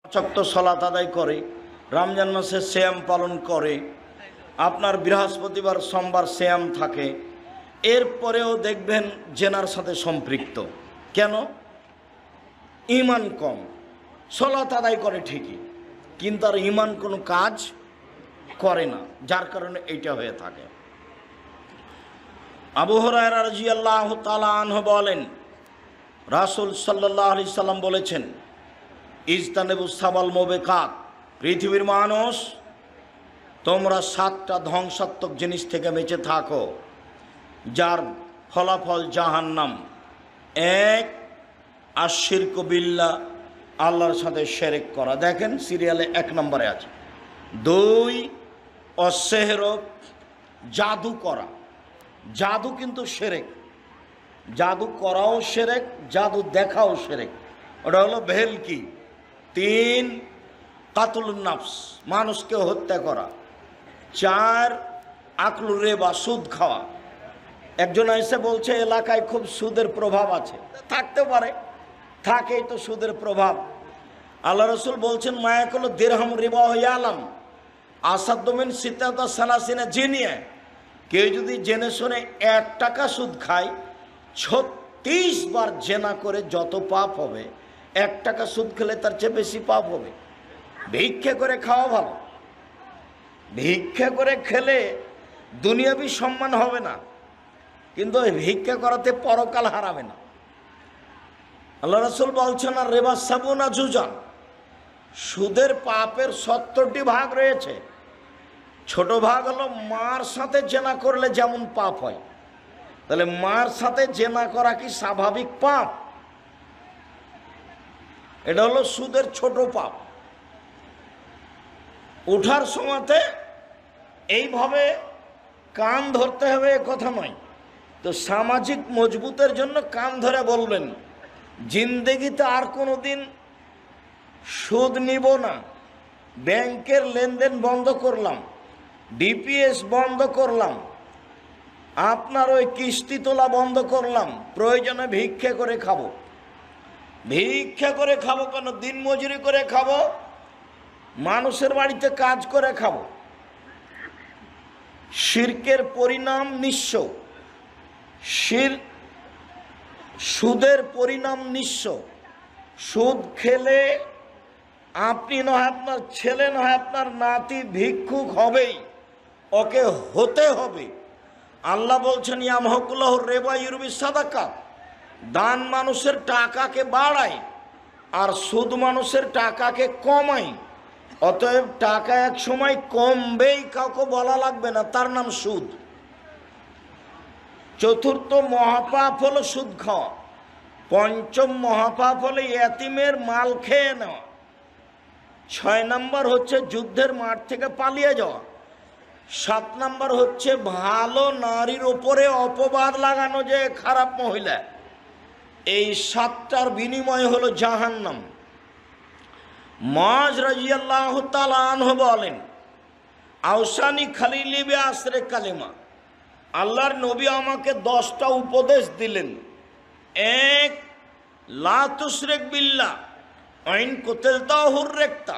চক্ত সলাত আদায় করে, রমজান মাসে সিয়াম পালন করে, আপনার বৃহস্পতিবার সোমবার সিয়াম থাকে, এরপরেও দেখবেন জেনার সাথে সম্পৃক্ত। কেন? ঈমান কম। সলাত আদায় করে ঠিকই, কিন্তু আর ঈমান কোনো কাজ করে না, যার কারণে এইটা হয়ে থাকে। আবু হুরায়রা রাদিয়াল্লাহু তাআলা আনহু বলেন, রাসূল সাল্লাল্লাহু আলাইহি সাল্লাম বলেছেন, ইজতানিবুস সাবাল মুবিকাত, পৃথিবীর মানুষ তোমরা 7টা ধ্বংসাত্মক জিনিস থেকে বেঁচে থাকো, যার ফলাফল জাহান্নাম। 1, আশিরকু বিল্লাহ, আল্লাহর সাথে শিরক করা। দেখেন সিরিয়ালে 1 নম্বরে আছে। 2, অসেহর, জাদু করা। জাদু কিন্তু শিরক, জাদু করাও শিরক, জাদু দেখাও শিরক, ওটা হলো ভেলকি। 3, কাতলুন নাফস, মানুষকে হত্যা করা। 4, আকলু রিবা, সুদ খাওয়া। একজন এসে বলছে এলাকায় খুব সুদের প্রভাব আছে, থাকতে পারে, থাকেই তো সুদের প্রভাব। আল্লাহ রসুল বলছেন, মায়াকুল দিরহাম রিবা ইয়ালাম আসাদুমিন সিতাতা সালাসিনা জিনিয়া, কেউ যদি জেনে শুনে 1 টাকা সুদ খায়, 36 বার জেনা করে যত পাপ হবে, 1 টাকা সুদ খেলে তার চেয়ে বেশি পাপ হবে। ভিক্ষা করে খাওয়া ভালো, ভিক্ষা করে খেলে দুনিয়াবি সম্মান হবে না, কিন্তু ভিক্ষা করাতে পরকাল হারাবে না। আল্লাহ রাসূল বলছেন, আর রিবা সাবুনা জুজান, সুদের পাপের 70টি ভাগ রয়েছে। ছোট ভাগ হলো মার সাথে জেনা করলে যেমন পাপ হয়, তাহলে মার সাথে জেনা করা কি স্বাভাবিক পাপ? এটা হলো সুদের ছোট পাপ। ওঠার সময়তে এইভাবে কান ধরতে হবে এ কথা নয়, তো সামাজিক মজবুতের জন্য কান ধরে বলবেন, জিন্দেগিতে আর কোনো দিন সুদ নিব না, ব্যাংকের লেনদেন বন্ধ করলাম, ডিপিএস বন্ধ করলাম, আপনার ওই কিস্তি তোলা বন্ধ করলাম, প্রয়োজনে ভিক্ষা করে খাবো। ভিক্ষা করে খাবো কেন? দিন মজুরি করে খাবো, মানুষের বাড়িতে কাজ করে খাবো। শিরকের পরিণাম নিঃস্ব, সুদের পরিণাম নিঃস্ব। সুদ খেলে আপনি নয়, আপনার ছেলে নয়, আপনার নাতি ভিক্ষুক হবেই, ওকে হতে হবে। আল্লাহ বলছেন, ইয়ামহাকুল্লাহু রিবা ইউরবি সাদাকাত, দান মানুষের টাকাকে বাড়ায় আর সুদ মানুষের টাকাকে কমায়। অতএব টাকা এক সময় কমবেই, কাউকে বলা লাগবে না, তার নাম সুদ। 4র্থ মহাপাপ হলো সুদ খাওয়া। 5ম মহাপাপ হলো এতিমের মাল খেয়ে নেওয়া। 6 নম্বর হচ্ছে যুদ্ধের মাঠ থেকে পালিয়ে যাওয়া। 7 নম্বর হচ্ছে ভালো নারীর ওপরে অপবাদ লাগানো, যে খারাপ মহিলা। এই 7টার বিনিময় হলো জাহান্নাম। মুআয রাদিয়াল্লাহু তাআলা আনহু বলেন, আওসানি খালিলি বি আসরে কালিমা, আল্লাহর নবী আমাকে 10টা উপদেশ দিলেন। 1, লা তুশরিক বিল্লাহ আইন কুতিলতা হুররিকতা,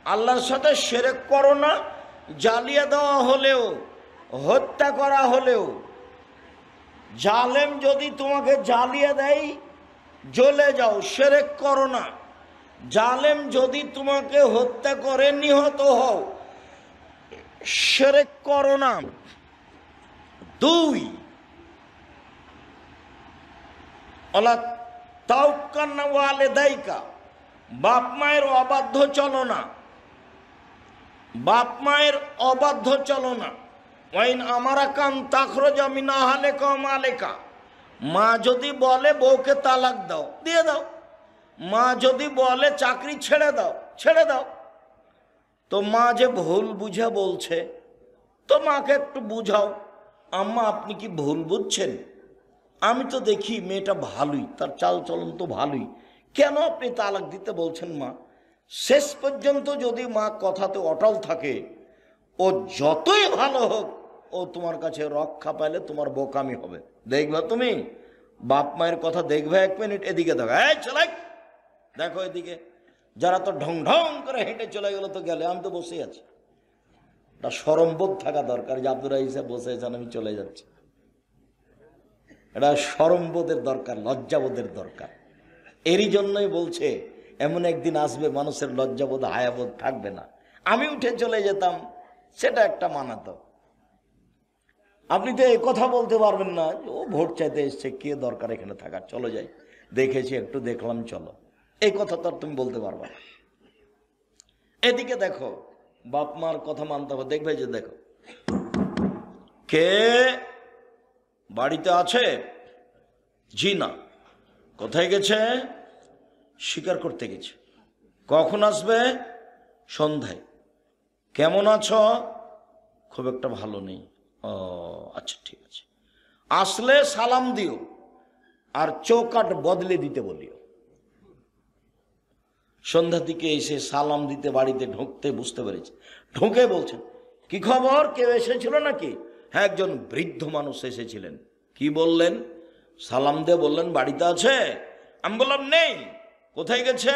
আল্লাহর সাথে শিরক করো না, জ্বালিয়ে দেওয়া হলেও, হত্যা করা হলেও। জালেম যদি তোমাকে জ্বালিয়ে দেয়, জ্বলে যাও, শিরক করো না। জালেম যদি তোমাকে হত্যা করে, নিহত হও, শিরক করো না। 2, ওয়ালা তাওকান্না ওয়ালিদাইকা, বাপ মায়ের অবাধ্য চলো না, বাপ মায়ের অবাধ্য চলো না। ওয়াইন আমারা কান তাখরুজা মিন আহলিকা ওয়া মালিকা, মা যদি বলে বউকে তালাক দাও, দিয়ে দাও। মা যদি বলে চাকরি ছেড়ে দাও, ছেড়ে দাও। তো মা যে ভুল বুঝে বলছে, তো মাকে একটু বুঝাও, আম্মা আপনি কি ভুল বুঝছেন? আমি তো দেখি মেয়েটা ভালোই, তার চাল চলন তো ভালোই, কেন আপনি তালাক দিতে বলছেন মা? শেষ পর্যন্ত যদি মা কথাতে অটল থাকে, ও যতই ভালো হোক, ও তোমার কাছে রক্ষা পাইলে তোমার বোকামি হবে। দেখবা তুমি, বাপ মায়ের কথা দেখবে 1 মিনিট, এদিকে দেখো, এই চলাই দেখো এদিকে, যারা তো ঢং ঢং করে হেঁটে চলে গেল তো গেলে, আমি তো বসে আছি। একটা শরমবোধ থাকা দরকার যে আব্দুর রাহিস সাহেব বসে আছেন, আমি চলে যাচ্ছি। এটা শরমবোধের দরকার, লজ্জাবোধের দরকার। এরই জন্যই বলছে এমন একদিন আসবে মানুষের লজ্জাবোধ হায়াবোধ থাকবে না। আমি উঠে চলে যেতাম, সেটা একটা মানাতো। আপনি তো এই কথা বলতে পারবেন না, ও ভোট চাইতে এসছে, কে দরকার এখানে থাকার, চলো যাই, দেখেছি একটু দেখলাম চলো, এই কথা তো আর তুমি বলতে পারবে না। এদিকে দেখো, বাপ মার কথা মানতে হবে। দেখবে যে দেখো কে বাড়িতে আছে, জি না। কোথায় গেছে, শিকার করতে গেছে। কখন আসবে, সন্ধ্যায়। কেমন আছো, খুব একটা ভালো নেই। ও আচ্ছা ঠিক আছে, আসলে সালাম দিও আর চৌকাট বদলে দিতে বলিও। সন্ধ্যা দিকে এসে সালাম দিতে বাড়িতে ঢুকতে বুঝতে পেরেছে, ঢুকে বলছেন কি খবর, কেউ এসেছিল নাকি? হ্যাঁ, একজন বৃদ্ধ মানুষ এসেছিলেন। কি বললেন? সালাম দিয়ে বললেন বাড়িতে আছে। আমি বললাম নেই। কোথায় গেছে?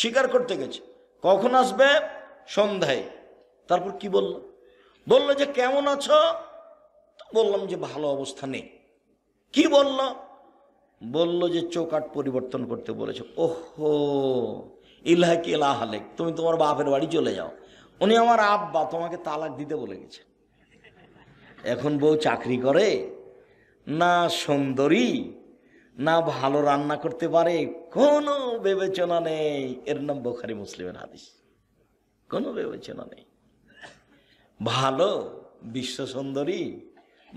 শিকার করতে গেছে। কখন আসবে? সন্ধ্যায়। তারপর কি বলল? বললো যে কেমন আছো? বললাম যে ভালো অবস্থা নেই। কি বলল? বলল যে চৌকাট পরিবর্তন করতে বলেছে। ওহো, ইলাহাক ইলাহালেক, তুমি তোমার বাপের বাড়ি চলে যাও। উনি আমার আব্বা, তোমাকে তালাক দিতে বলে গেছে। এখন বউ চাকরি করে না, সুন্দরী না, ভালো রান্না করতে পারে, কোনো বিবেচনা নেই। এর নাম বুখারী মুসলিমের হাদিস। কোনো বিবেচনা নেই। ভালো বিশ্ব সুন্দরী,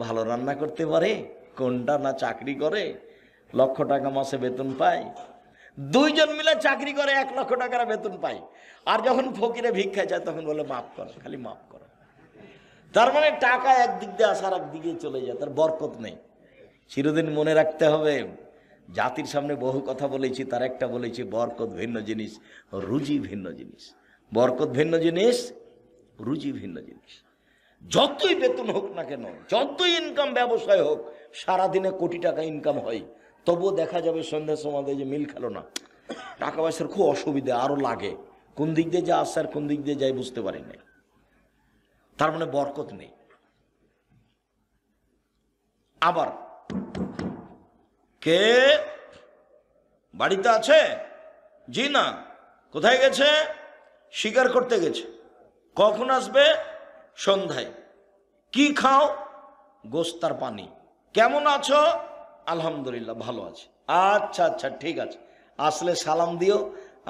ভালো রান্না করতে পারে, কোনটা না চাকরি করে, লক্ষ টাকা মাসে বেতন পায়। দুইজন মিলে চাকরি করে 1 লক্ষ টাকার বেতন পায়। আর যখন ফকিরে ভিক্ষা যায় তখন বলে মাফ করো, খালি মাফ করো। তার মানে টাকা একদিক দিয়ে আসার একদিকে চলে যায়, তার বরকত নেই। চিরদিন মনে রাখতে হবে, জাতির সামনে বহু কথা বলেছি, তার একটা বলেছি বরকত ভিন্ন জিনিস, রুজি ভিন্ন জিনিস। বরকত ভিন্ন জিনিস, রুজি ভিন্ন জিনিস। যতই বেতন হোক না কেন, যতই ইনকাম ব্যবসায় হোক, সারাদিনে কোটি টাকা ইনকাম হয়, তবুও দেখা যাবে সন্ধ্যার সময় যে মিল খেলো না, টাকা পয়সার খুব অসুবিধা, আরো লাগে। কোন দিক দিয়ে যা আসছে আর কোন দিক দিয়ে যাই বুঝতে পারি না। তার মানে বরকত নেই। আবার কে বাড়িতে আছে? জি না। কোথায় গেছে? শিকার করতে গেছে। কখন আসবে? সন্ধ্যায়। কি খাও? গোস্তার পানি। কেমন আছো? আলহামদুলিল্লাহ ভালো আছে। আচ্ছা আচ্ছা ঠিক আছে, আসলে সালাম দিও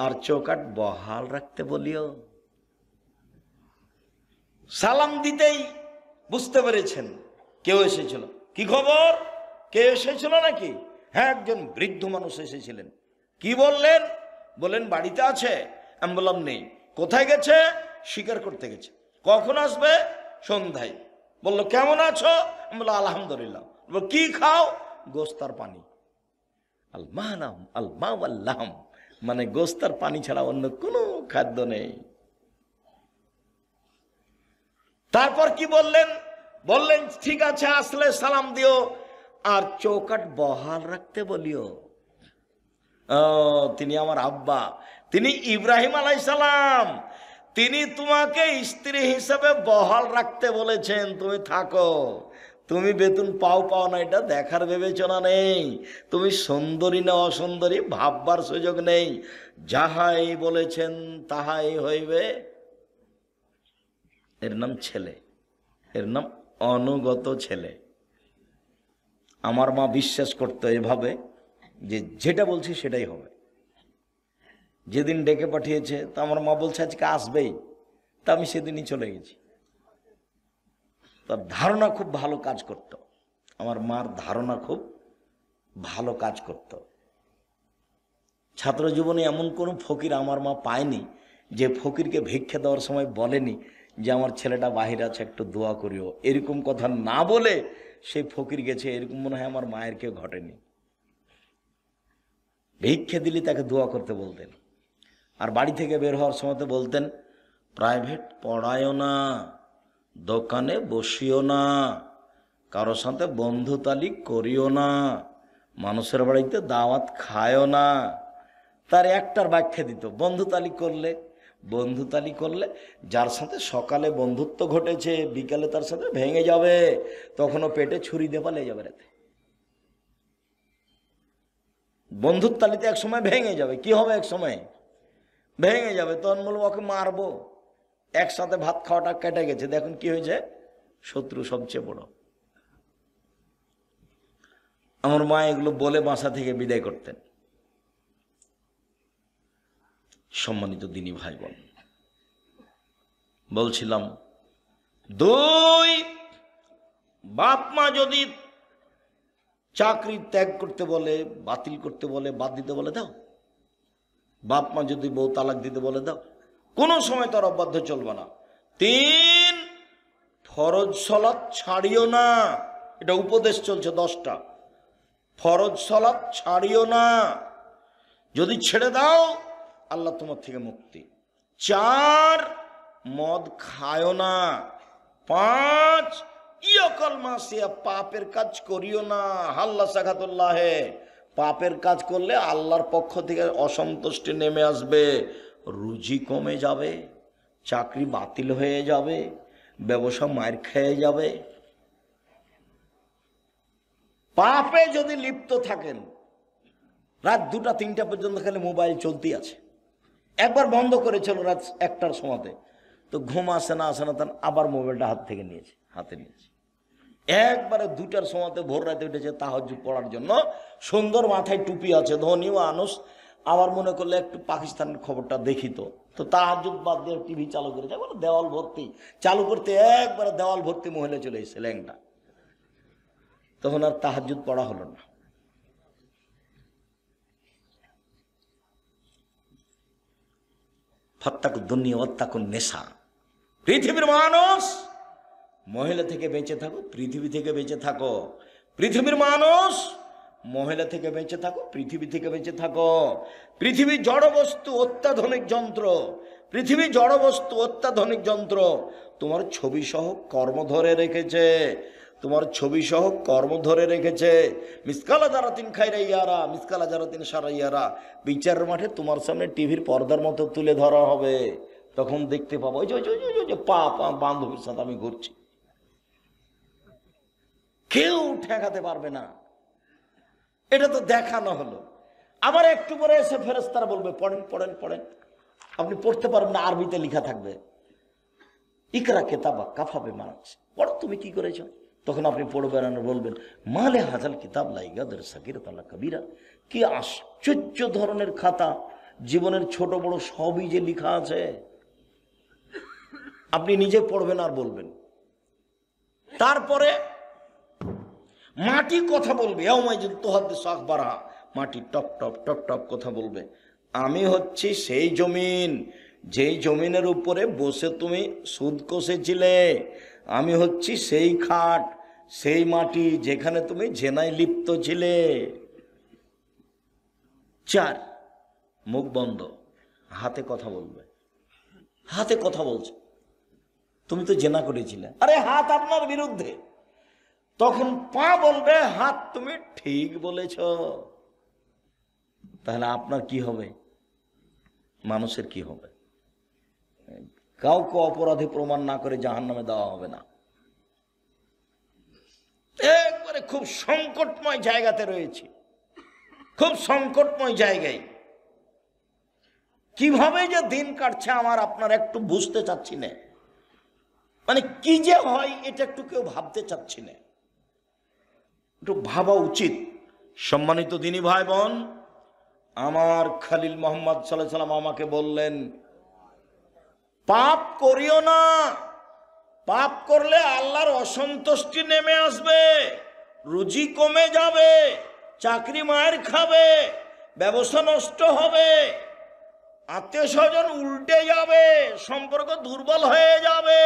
আর চৌকাট বহাল রাখতে বলিও। সালাম দিতেই বুঝতে পেরেছেন কেউ এসেছিল। কি খবর, কেউ এসেছিল নাকি? হ্যাঁ, একজন বৃদ্ধ মানুষ এসেছিলেন। কি বললেন? বলেন বাড়িতে আছে। আমি বললাম নেই। কোথায় গেছে? শিকার করতে গেছে। কখন আসবে? সন্ধ্যায়। বললো কেমন আছো? আমি বললাম আলহামদুলিল্লাহ। কি খাও? গোস্তার পানি। আল মাহনাম আল মাওয়াল্লাহম, মানে গোস্তার পানি ছাড়া অন্য কোনো খাদ্য নেই। তারপর কি বললেন? বললেন ঠিক আছে, আসলে সালাম দিও আর চৌকাট বহাল রাখতে বলিও। তিনি আমার আব্বা, তিনি ইব্রাহিম আলাইহিস সালাম, তিনি তোমাকে স্ত্রী হিসেবে বহাল রাখতে বলেছেন। তুমি থাকো, তুমি বেতন পাও পাও না এটা দেখার বিবেচনা নেই, তুমি সুন্দরী না অসুন্দরী ভাববার সুযোগ নেই, যাহাই বলেছেন তাহাই হইবে। এর নাম ছেলে, এর নাম অনুগত ছেলে। আমার মা বিশ্বাস করতো এভাবে যে যেটা বলছি সেটাই হবে। যেদিন ডেকে পাঠিয়েছে তা আমার মা বলছে আজকে আসবেই, তা আমি সেদিনই চলে গেছি। তার ধারণা খুব ভালো কাজ করত, আমার মার ধারণা খুব ভালো কাজ করত। ছাত্র জীবনে এমন কোনো ফকির আমার মা পায়নি যে ফকিরকে ভিক্ষা দেওয়ার সময় বলেনি যে আমার ছেলেটা বাহিরে আছে একটু দোয়া করিও। এরকম কথা না বলে সেই ফকির গেছে, এরকম মনে হয় আমার মায়ের কেউ ঘটেনি। ভিক্ষা দিলে তাকে দোয়া করতে বলতেন। আর বাড়ি থেকে বের হওয়ার সময় তো বলতেন প্রাইভেট পড়ায়ও না, দোকানে বসিও না, কারোর সাথে বন্ধুতালি করিও না, মানুষের বাড়িতে দাওয়াত খায়ও না, তার একটার ব্যাখ্যা দিত, বন্ধু তালি করলে যার সাথে সকালে বন্ধুত্ব ঘটেছে বিকালে তার সাথে ভেঙে যাবে, তখনও পেটে ছুরি দিয়ে পালিয়ে যাবে রাতে। বন্ধুর তালিতে এক সময় ভেঙে যাবে, কি হবে এক সময় ভেঙে যাবে, তখন বলবো ওকে মারবো, একসাথে ভাত খাওয়াটা কেটে গেছে, দেখুন কি হয়েছে, শত্রু সবচেয়ে বড়। আমার মা এগুলো বলে বাসা থেকে বিদায় করতেন। সম্মানিত দিনী ভাই বোন, বলছিলাম, দুই, বাপ মা যদি চাকরি ত্যাগ করতে বলে, বাতিল করতে বলে, বাদ দিতে বলে দাও। বাপ মা যদি বউ তালাক দিতে বলে দাও, কোনো সময় তার অবাধ্য চলবে না। তিন, ফরজ সালাত ছাড়িও না, এটা উপদেশ চলছে 10টা। ফরজ সালাত ছাড়িও না, যদি ছেড়ে দাও আল্লাহ তোমার থেকে মুক্তি। 4, মদ খায়ও না। 5, ইয়কল মাসিয়া, পাপের কাজ করিও না। হাল্লা সাখাতুল্লাহে, পাপের কাজ করলে আল্লাহর পক্ষ থেকে অসন্তুষ্টি নেমে আসবে, রুজি কমে যাবে, চাকরি বাতিল হয়ে যাবে, ব্যবসা মার খেয়ে যাবে। পাপে যদি লিপ্ত থাকেন, রাত 2টা 3টা পর্যন্ত খালি মোবাইল চলতেই আছে। একবার বন্ধ করেছিল রাত 1টার সময়তে, তো ঘুম আসে না তার আবার মোবাইলটা হাতে নিয়েছে। একবারে 2টার সময়তে ভোর রাতে উঠেছে তাহাজ্জুদ পড়ার জন্য, সুন্দর মাথায় টুপি আছে, ধনী মানুষ। আবার মনে করলে একটু পাকিস্তানের খবরটা দেখি, তো তাহাজ্জুদ বাদ দিয়ে টিভি চালু করেছে, বলে দেওয়াল ভর্তি, চালু করতে একবারে দেওয়াল ভর্তি মহিলা চলে এসেছে ল্যাংটা। তখন আর তাহাজ্জুদ পড়া হলো না। ফাত্তাকু দুনিয়া ওয়াত্তাকু নেশা, পৃথিবীর মানুষ মহিলা থেকে বেঁচে থাকো, পৃথিবী থেকে বেঁচে থাকো। পৃথিবীর মানুষ মহিলা থেকে বেঁচে থাকো, পৃথিবী থেকে বেঁচে থাকো। পৃথিবী জড়বস্তু, অত্যাধুনিক যন্ত্র। পৃথিবী জড়বস্তু, অত্যাধুনিক যন্ত্র। তোমার ছবি সহ কর্ম ধরে রেখেছে, তোমার ছবি সহ কর্ম ধরে রেখেছে। মিসকালা জারাতিন খায়রা ইয়ারা, মিসকালা জারাতিন শাররা ইয়ারা। বিচারের মাঠে তোমার সামনে টিভির পর্দার মতো তুলে ধরা হবে, তখন দেখতে পাবো ওই যে পা বান্ধবীর সাথে আমি ঘুরছি, কেউ ঠেকাতে পারবে না। এটা তো দেখানো হলো। আবার একটু পরে এসে ফেরেশতারা বলবে পড়েন পড়েন পড়েন, আপনি পড়তে পারবেন না, আরবিতে লেখা থাকবে, ইকরা কিতাবা কাফা বিমা নাফসিক, পড়ো তুমি কি করেছো। তখন আপনি পড়বেন আর বলবেন মালে হাজাল কিতাব লা ইয়াগাদিরু সাগীরাতান ওয়ালা কাবীরা, কি আশ্চর্য ধরনের খাতা, জীবনের ছোট বড় সবই যে লেখা আছে। আপনি নিজে পড়বেন আর বলবেন। তারপরে মাটি কথা বলবে, মাটি টপ টপ টপ টপ কথা বলবে। আমি হচ্ছি সেই জমিন, যেই জমিনের উপরে বসে তুমি সুদ কষেছিলে। আমি হচ্ছি সেই খাট, সেই মাটি যেখানে তুমি জেনায় লিপ্ত ছিলে। 4, মুখ বন্ধ, হাতে কথা বলবে। হাতে কথা বলছে, তুমি তো জেনা করেছিলে, আরে হাত আপনার বিরুদ্ধে। তখন পা বলবে হাত তুমি ঠিক বলেছ। তাহলে আপনার কি হবে, মানুষের কি হবে? কাউকে অপরাধী প্রমাণ না করে জাহান্নামে দেওয়া হবে না। একবারে খুব সংকটময় জায়গাতে রয়েছে, খুব সংকটময় জায়গায়। কিভাবে যে দিন কাটছে আমার আপনার একটু বুঝতে চাচ্ছি না, মানে কি যে হয় এটা একটু কেউ ভাবতে চাচ্ছি না, একটু ভাবা উচিত। সম্মানিত দিনী ভাই বোন, আমার খলিল মোহাম্মদ সাল্লাল্লাহু আলাইহি ওয়াসাল্লাম আমাকে বললেন পাপ করিও না, পাপ করলে আল্লাহর অসন্তুষ্টি নেমে আসবে, রুজি কমে যাবে, চাকরি মায়ের খাবে, ব্যবসা নষ্ট হবে, আত্মীয় স্বজন উল্টে যাবে, সম্পর্ক দুর্বল হয়ে যাবে,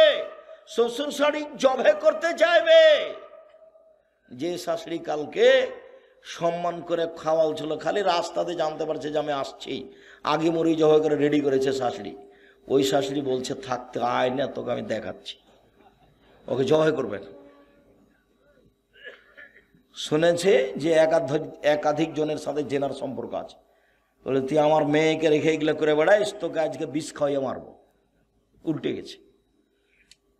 শ্বশুর শাশুড়ি জবে করতে চাইবে। যে শাশুড়ি কালকে সম্মান করে খাওয়াল ছিল, খালি রাস্তাতে জানতে পারছে যে আমি আসছি, আগে মরি জবাই করে রেডি করেছে শাশুড়ি, ওই শাশুড়ি বলছে থাকতে আয় না, তোকে আমি দেখাচ্ছি, ওকে জবাই করবে। শুনেছে যে একাধিক জনের সাথে জেনার সম্পর্ক আছে, বলে তুই আমার মেয়েকে রেখে এগুলো করে বেড়াইস, তোকে আজকে বিষ খাওয়াইয়া মারবো। উল্টে গেছে।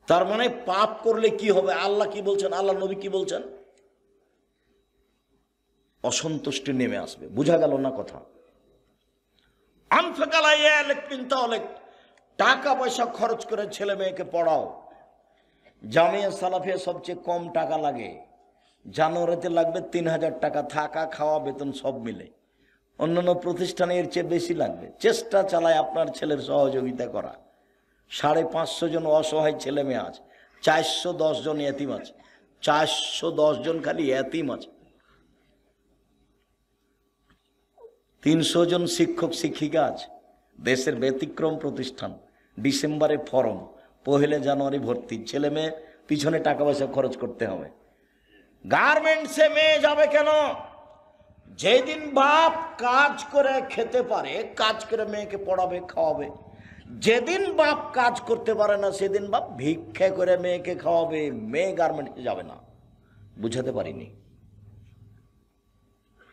তার মানে পাপ করলে কি হবে? আল্লাহ কি বলছেন, আল্লাহ নবী কি বলছেন? অসন্তুষ্টি নেমে আসবে। বুঝা গেল না কথা? টাকা পয়সা খরচ করে ছেলে মেয়েকে পড়াও। জামিয়া সালাফিয়া সবচেয়ে কম টাকা লাগে, জানুয়ারিতে লাগবে 3000 টাকা, থাকা খাওয়া বেতন সব মিলে। অন্যান্য প্রতিষ্ঠানে এর চেয়ে বেশি লাগবে। চেষ্টা চালায় আপনার ছেলের সহযোগিতা করা। 550 জন অসহায় ছেলে মেয়ে আছে, 410 জন এতিম আছে, 410 জন খালি এতিম আছে, 300 জন শিক্ষক শিক্ষিকা আছে। দেশের ব্যতিক্রম প্রতিষ্ঠান, ডিসেম্বরে ফরম, 1 জানুয়ারি ভর্তি। ছেলে মেয়ে পিছনে টাকা পয়সা খরচ করতে হবে। গার্মেন্টসে মেয়ে যাবে কেন? যেদিন বাপ কাজ করে খেতে পারে, কাজ করে মেয়েকে পড়াবে খাওয়াবে। যেদিন বাপ কাজ করতে পারে না, সেদিন বাপ ভিক্ষা করে মেয়েকে খাওয়াবে। মেয়ে গার্মেন্টসে যাবে না। বুঝাতে পারিনি?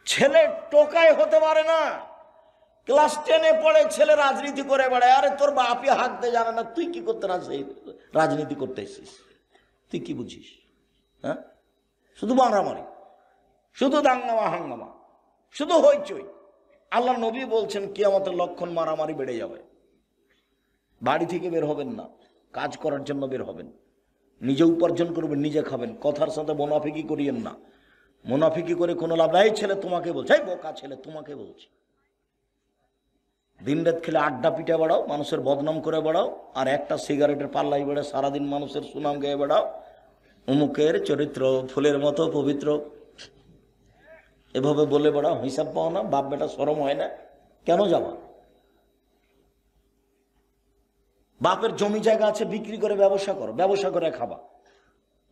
ছেলে টোকাই হতে পারে না। ক্লাস 10-এ পড়ে ছেলে রাজনীতি করে বেড়ায়। আরে তোর বাপই হাঁকতে জানে না, তুই কি করতে না সেই রাজনীতি করতে এসেছিস? তুই কি বুঝিস? হ্যাঁ, শুধু মারামারি, শুধু দাঙ্গামা হাঙ্গামা, শুধু হইচই। আল্লাহ নবী বলছেন কিয়ামতের লক্ষণ মারামারি বেড়ে যাবে। বাড়ি থেকে বের হবেন না, কাজ করার জন্য বের হবেন। নিজে উপার্জন করবেন, নিজে খাবেন। কথার সাথে মুনাফিকি করিয়েন না। মুনাফিকি করে কোনো লাভ নাই। ছেলে তোমাকে বলছে, বোকা ছেলে তোমাকে বলছে। দিন রাত খেলে আড্ডা পিঠে বেড়াও, মানুষের বদনাম করে বেড়াও, আর একটা সিগারেটের পাল্লাই বেড়ে সারাদিন মানুষের সুনাম গেয়ে বেড়াও। অমুকের চরিত্র ফুলের মতো পবিত্র, এভাবে বলে বেড়াও। হিসাব পাও না? বাপ বেটা শরম হয় না? কেন যাবা? বাপের জমি জায়গা আছে, বিক্রি করে ব্যবসা করো, ব্যবসা করে খাবা।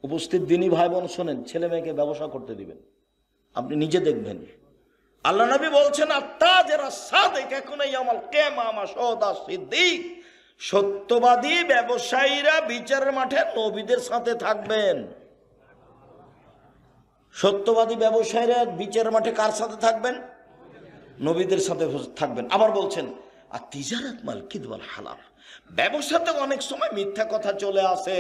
উপস্থিত দিনই ভাই বোন শোনেন, ছেলে মেয়েকে ব্যবসা করতে দিবেন। আপনি নিজে দেখবেন। আল্লাহ নবী বলছেন, সত্যবাদী ব্যবসায়ীরা বিচারের মাঠে নবীদের সাথে থাকবেন। সত্যবাদী ব্যবসায়ীরা বিচারের মাঠে কার সাথে থাকবেন? নবীদের সাথে থাকবেন। আবার বলছেন, আর তিজারাত মাল কিদওয়াল হালাল, ব্যবসাতে অনেক সময় মিথ্যা কথা চলে আসে,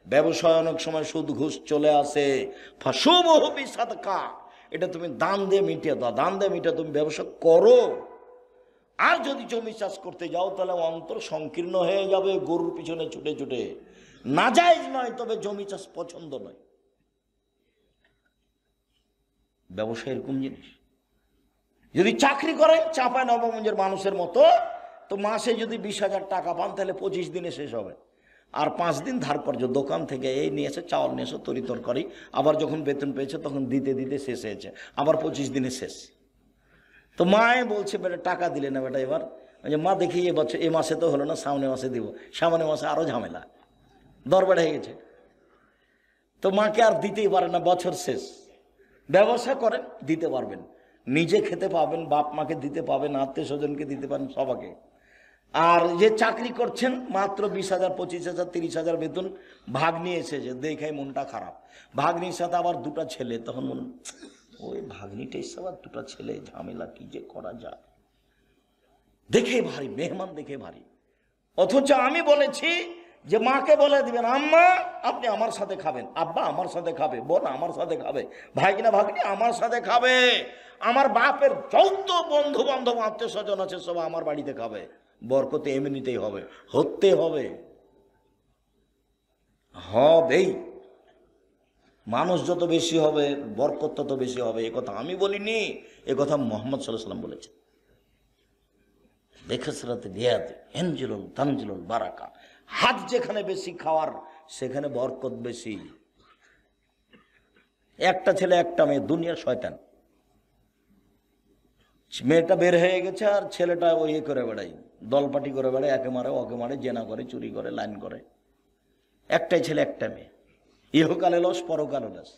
ব্যবসায় অনেক সময় সুদ ঘুষ চলে আসে। ফাশুবহু বিসাদকা, এটা তুমি দান দিয়ে মিটিয়ে দাও, দান দিয়ে মিটিয়ে তুমি ব্যবসা করো। আর যদি জমি চাষ করতে যাও তাহলে অন্তর সংকীর্ণ হয়ে যাবে, গরুর পিছনে ছুটে ছুটে। নাজায়েজ নয়, তবে জমি চাষ পছন্দ নয়। ব্যবসা এরকম জিনিস। যদি চাকরি করেন চাঁপায় নবাবগঞ্জের মানুষের মতো, তো মাসে যদি 20,000 টাকা পান তাহলে 25 দিনে শেষ হবে। আর 5 দিন ধার কর্য, দোকান থেকে এই নিয়ে এসে চাউল নিয়ে এসে তরি তরকারি, আবার যখন বেতন পেয়েছে তখন দিতে দিতে শেষ হয়েছে, আবার 25 দিনে শেষ। তো মায়ে বলছে, বেটা টাকা দিলে না বেটা এবার? মা দেখি এবছর এ মাসে তো হলো না, সামনে মাসে দিব। সামনে মাসে আরো ঝামেলা, দর বেড়ে হয়ে গেছে। তো মাকে আর দিতেই পারে না, বছর শেষ। ব্যবসা করেন, দিতে পারবেন, নিজে খেতে পাবেন, বাপ মাকে দিতে পাবেন, আত্মীয় স্বজনকে দিতে পারেন, সবাকে। আর যে চাকরি করছেন মাত্র 20,000, 25,000, 30,000 বেতন, ভাগ্নি এসেছে, দেখে মনটা খারাপ। ভাগ্নির সাথে আবার 2টা ছেলে, তখন মন, ওই ভাগ্নিটা এসে আবার 2টা ছেলে, ঝামেলা কি যে করা যায়। দেখে ভারী, মেহমান দেখে ভারী। অথচ আমি বলেছি যে মাকে বলে দিবেন, আম্মা আপনি আমার সাথে খাবেন, আব্বা আমার সাথে খাবে, বোন আমার সাথে খাবে, ভাগিনা ভাগ্নি আমার সাথে খাবে, আমার বাপের যত বন্ধু বান্ধব আত্মীয় স্বজন আছে সব আমার বাড়িতে খাবে। বরকতে এমনিতেই হবে, হতে হবে, হবেই। মানুষ যত বেশি হবে বরকত তত বেশি হবে। এ কথা আমি বলিনি, এ কথা মুহাম্মদ সাল্লাল্লাহু আলাইহি ওয়াসাল্লাম বলেছেন। বেখসরাতে বিয়াতে এনজিলুল তানজিলুল বারাকা, হাত যেখানে বেশি খাওয়ার সেখানে বরকত বেশি। একটা ছেলে একটা মেয়ে, দুনিয়ার শয়তান। মেয়েটা বের হয়ে গেছে আর ছেলেটা ওই করে বেড়াই, দলপাটি করে বেড়ায়, একে মারে ওকে মারে, জেনা করে, চুরি করে, লাইন করে। একটাই ছেলে একটা মেয়ে, ইহকালে লস পরকালে লস।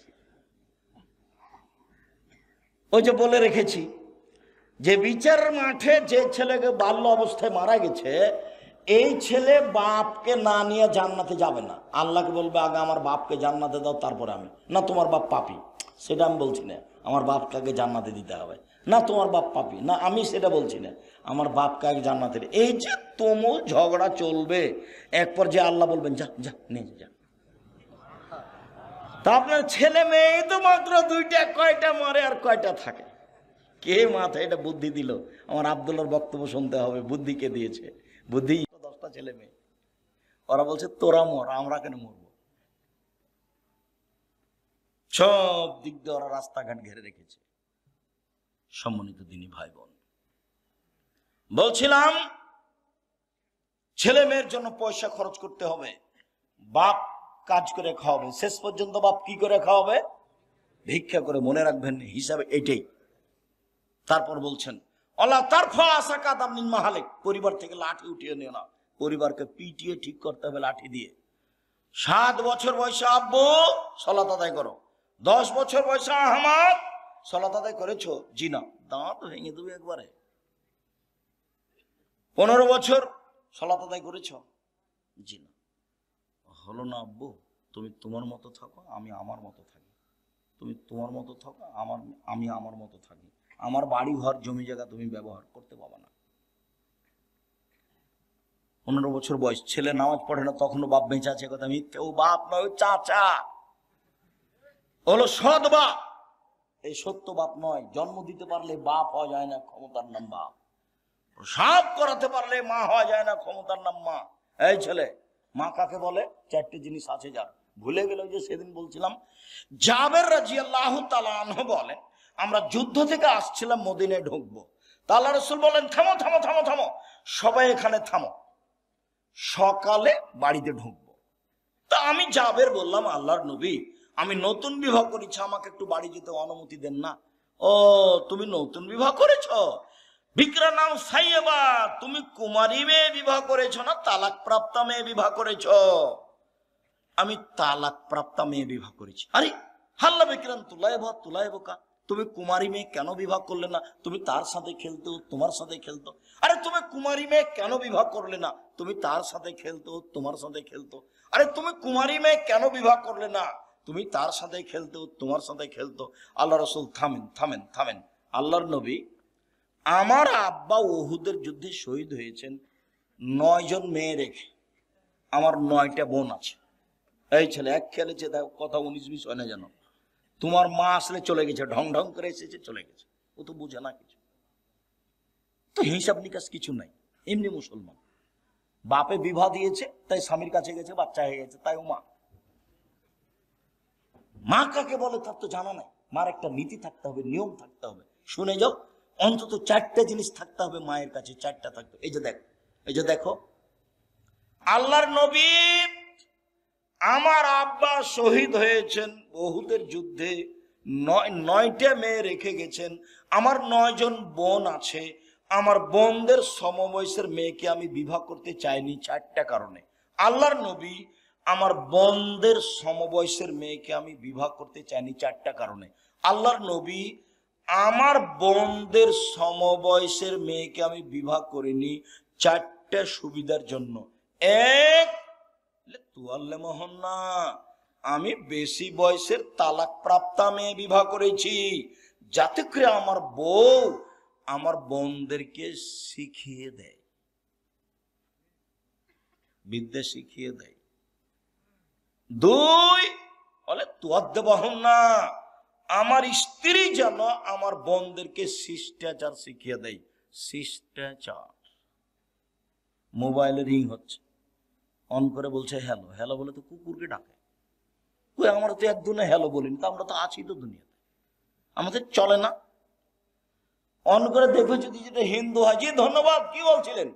ওই যে বলে রেখেছি যে বিচার মাঠে যে ছেলেকে বাল্য অবস্থায় মারা গেছে, এই ছেলে বাপকে না নিয়ে জান্নাতে যাবে না। আল্লাহকে বলবে, আগে আমার বাপকে জান্নাতে দাও, তারপরে আমি। না, তোমার বাপ পাপী, সেটা আমি বলছি না, আমার বাপকে আগে জান্নাতে দিতে হবে। না তোমার বাপ পাপী, না আমি সেটা বলছি না, আমার বাপ কাকে জান্নাতের। এই যে তুমুল ঝগড়া চলবে, এক পর্যায়ে আল্লাহ বলবেন যা যা নিয়ে যা। তা আপনার ছেলে মেয়ে তো মাত্র দুইটা, কয়টা মরে আর কয়টা থাকে? কে মাথায় এটা বুদ্ধি দিল? আমার আব্দুল্লাহর বক্তব্য শুনতে হবে, বুদ্ধি কে দিয়েছে? বুদ্ধি 10টা ছেলে মেয়ে, ওরা বলছে তোরা মর, আমরা কেন মরবো? সব দিক দিয়ে ওরা রাস্তাঘাট ঘেরে রেখেছে। সম্মানিত দিনী ভাই বোন, বলছিলাম ছেলে মেয়ের জন্য পয়সা খরচ করতে হবে, বাপ কাজ করে খাওয়াবে, শেষ পর্যন্ত বাপ কি করে খাওয়াবে? ভিক্ষা করে। মনে রাখবেন হিসাবে এটাই। তারপর বলছেন আল্লাহ তার ফাসা কাদাম নিন মাহালিক, পরিবার থেকে লাঠি উঠিয়ে নিও না, পরিবারকে পিটিয়ে ঠিক করতে হবে লাঠি দিয়ে। 7 বছর বয়সে আব্বু সালাত আদায় করো, 10 বছর বয়সে আহমদ সালাত আদায় করেছো? জি না। দাঁত ভেঙে দেবে একবারে। 15 বছর সালাত আদায় করেছো? জি না। হলো না আব্বু, তুমি তোমার মতো থাকো, আমি আমার মতো থাকি। তুমি তোমার মতো থাকো, আমি আমার মতো থাকি। আমার বাড়ি ঘর জমি জায়গা তুমি ব্যবহার করতে পারবে না। 15 বছর বয়স, ছেলে নামাজ পড়ে না, তখনও বাপ বেঁচে আছে, কথা মিথ্যে। ও বাপ নয়, ও চাচা, হলো সৎ বাপ। এই সত্য বাপ নয়। জন্ম দিতে পারলে বাপ হওয়া যায় না, ক্ষমতার নাম বাপ। প্রসাব করাতে পারলে মা হওয়া যায় না, ক্ষমতার নাম মা। এই ছেলে, মা কাকে বলে? 4টে জিনিস আছে যার, ভুলে গেল। যে সেদিন বলছিলাম, জাবের রাদিয়াল্লাহু তাআলা আনহু বলেন, আমরা যুদ্ধ থেকে আসছিলাম, মদিনায় ঢুকবো। তা আল্লাহ রাসূল বলেন থামো থামো থামো থামো, সবাই এখানে থামো, সকালে বাড়িতে ঢুকবো। তা আমি জাবের বললাম, আল্লাহর নবী, আমি নতুন বিবাহ করেছি, আমাকে একটু বাড়ি যেতে অনুমতি দেন না। ও তুমি নতুন বিবাহ করেছো? বিক্রা নাম সাইয়েবা, তুমি কুমারী মেয়ে বিবাহ করেছো না তালাক প্রাপ্তা মেয়ে বিবাহ করেছো? আমি তালাক প্রাপ্তা মেয়ে বিবাহ করেছি। আরে হাল্লা বিক্রান তুলাইবা, তুমি কুমারী মেয়ে কেন বিবাহ করলে না? তুমি তার সাথে খেলতো, তোমার সাথে খেলতো। আরে তুমি কুমারী মেয়ে কেন বিবাহ করলে না? তুমি তার সাথে খেলতো, তোমার সাথে খেলতো। আরে তুমি কুমারী মেয়ে কেন বিবাহ করলে না? তুমি তার সাথে খেলতো, তোমার সাথে খেলতো। আল্লাহ রাসূল থামেন থামেন থামেন। আল্লাহর নবী, আমার আব্বা উহুদের যুদ্ধে শহীদ হয়েছেন 9 জন মেয়ে রেখে, আমার 9টা বোন আছে। এই ছেলে এক খেলেছে, দেখো কথা 19-20 হয় না জানো। তোমার মা আসলে চলে গেছে, ঢং ঢং করে এসেছে, চলে গেছে, ও তো বুঝে না কিছু, তো হিসাব নিকাশ কিছু নাই। এমনি মুসলমান, বাপে বিবাহ দিয়েছে তাই স্বামীর কাছে গেছে, বাচ্চা হয়ে গেছে, তাই ও মা। মা কাকে বলে তার তো জানা নাই। মার একটা নীতি থাকতে হবে, নিয়ম থাকতে হবে। শুনে যাও, অন্তত 4টে জিনিস থাকতে হবে মায়ের কাছে, 4টা থাকতে। এই যে দেখো, এই যে দেখো, আল্লাহর নবী, আমার আব্বা শহীদ হয়েছেন উহুদের যুদ্ধে, 9টা মেয়ে রেখে গেছেন। আমার 9 জন বোন আছে, আমার বোনদের সমবয়সের মেয়েকে আমি বিবাহ করতে চাইনি 4টা কারণে। আল্লাহর নবী, আমার বোনদের সমবয়সের মেয়েকে আমি বিবাহ করতে চাইনি 4টা কারণে। আল্লাহর নবী, আমার বোনদের সমবয়সের মেয়েকে আমি বিবাহ করিনি 4টা সুবিধার জন্য। এক, তুয়াল্লে মোহন না, আমি বেশি বয়সের তালাক প্রাপ্তা মেয়ে বিবাহ করেছি, যাতে করে আমার বউ আমার বোনদেরকে শিখিয়ে দেয়, বিদ্যা শিখিয়ে দেয়। 2, বলে তুয়াদ্দে বহন না, আমার স্ত্রী যেন আমার বোনদেরকে শিষ্টাচার শিখিয়ে দেয়। শিষ্টাচার। মোবাইলে রিং হচ্ছে, অন করে বলছে হ্যালো। হ্যালো বলে তো কুকুরকে ডাকে। ওই আমরা তো একদিনে হ্যালো বলিনি, তো আমরা তো আছি তো দুনিয়াতে, আমাদের চলে না। অন করে দেখবে, যদি যেটা হিন্দু হয়, জি ধন্যবাদ, কি বলছিলেন?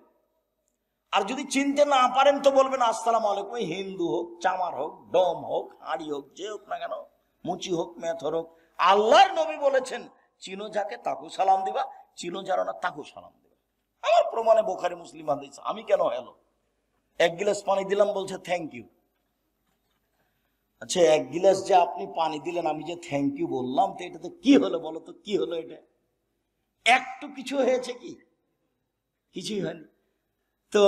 আর যদি চিনতে না পারেন তো বলবেন আসসালামু আলাইকুম। হিন্দু হোক, চামার হোক, ডম হোক, হাড়ি হোক, যে হোক না কেন, মুচি হোক, মেথর হোক, আল্লাহর নবী বলেছেন চিনো যাকে তাকে সালাম দিবা, চিনো যারা না তাকে সালাম দিবা। আমার প্রমাণে বুখারী মুসলিম হাদিস। আমি কেন হ্যালো? 1 গ্লাস পানি দিলাম, বলছে থ্যাংক ইউ। আচ্ছা, 1 গ্লাস যে আপনি পানি দিলেন, আমি যে থ্যাংক ইউ বললাম, তো এটা তো কি হলো বলো তো, কি হলো এটা? একটু কিছু হয়েছে কি? কিছুই হয়নি। তো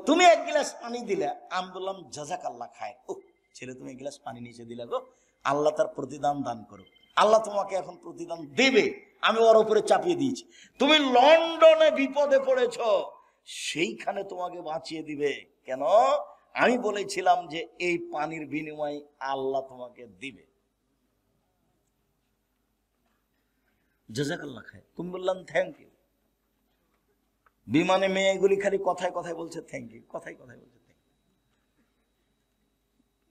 তুমি 1 গ্লাস পানি দিলে, আমি বললাম জাযাকাল্লাহ খায়। ও ছেলে, তুমি 1 গ্লাস পানি নিচে দিলে গো, আল্লাহ তার প্রতিদান দান করো। আল্লাহ তোমাকে এখন প্রতিদান দেবে, আমি ওর উপরে চাপিয়ে দিয়েছি। তুমি লন্ডনে বিপদে পড়েছ, সেইখানে তোমাকে বাঁচিয়ে দিবে কেন? আমি বলেছিলাম যে এই পানির বিনিময়ে আল্লাহ তোমাকে দিবে। জাযাকাল্লাহ খায়। তুমি বললাম থ্যাংক ইউ। বিমানে মেয়েগুলি খালি কথায় কথায় বলছে থ্যাংক ইউ, কথায় কথায় বলছে থ্যাংক ইউ।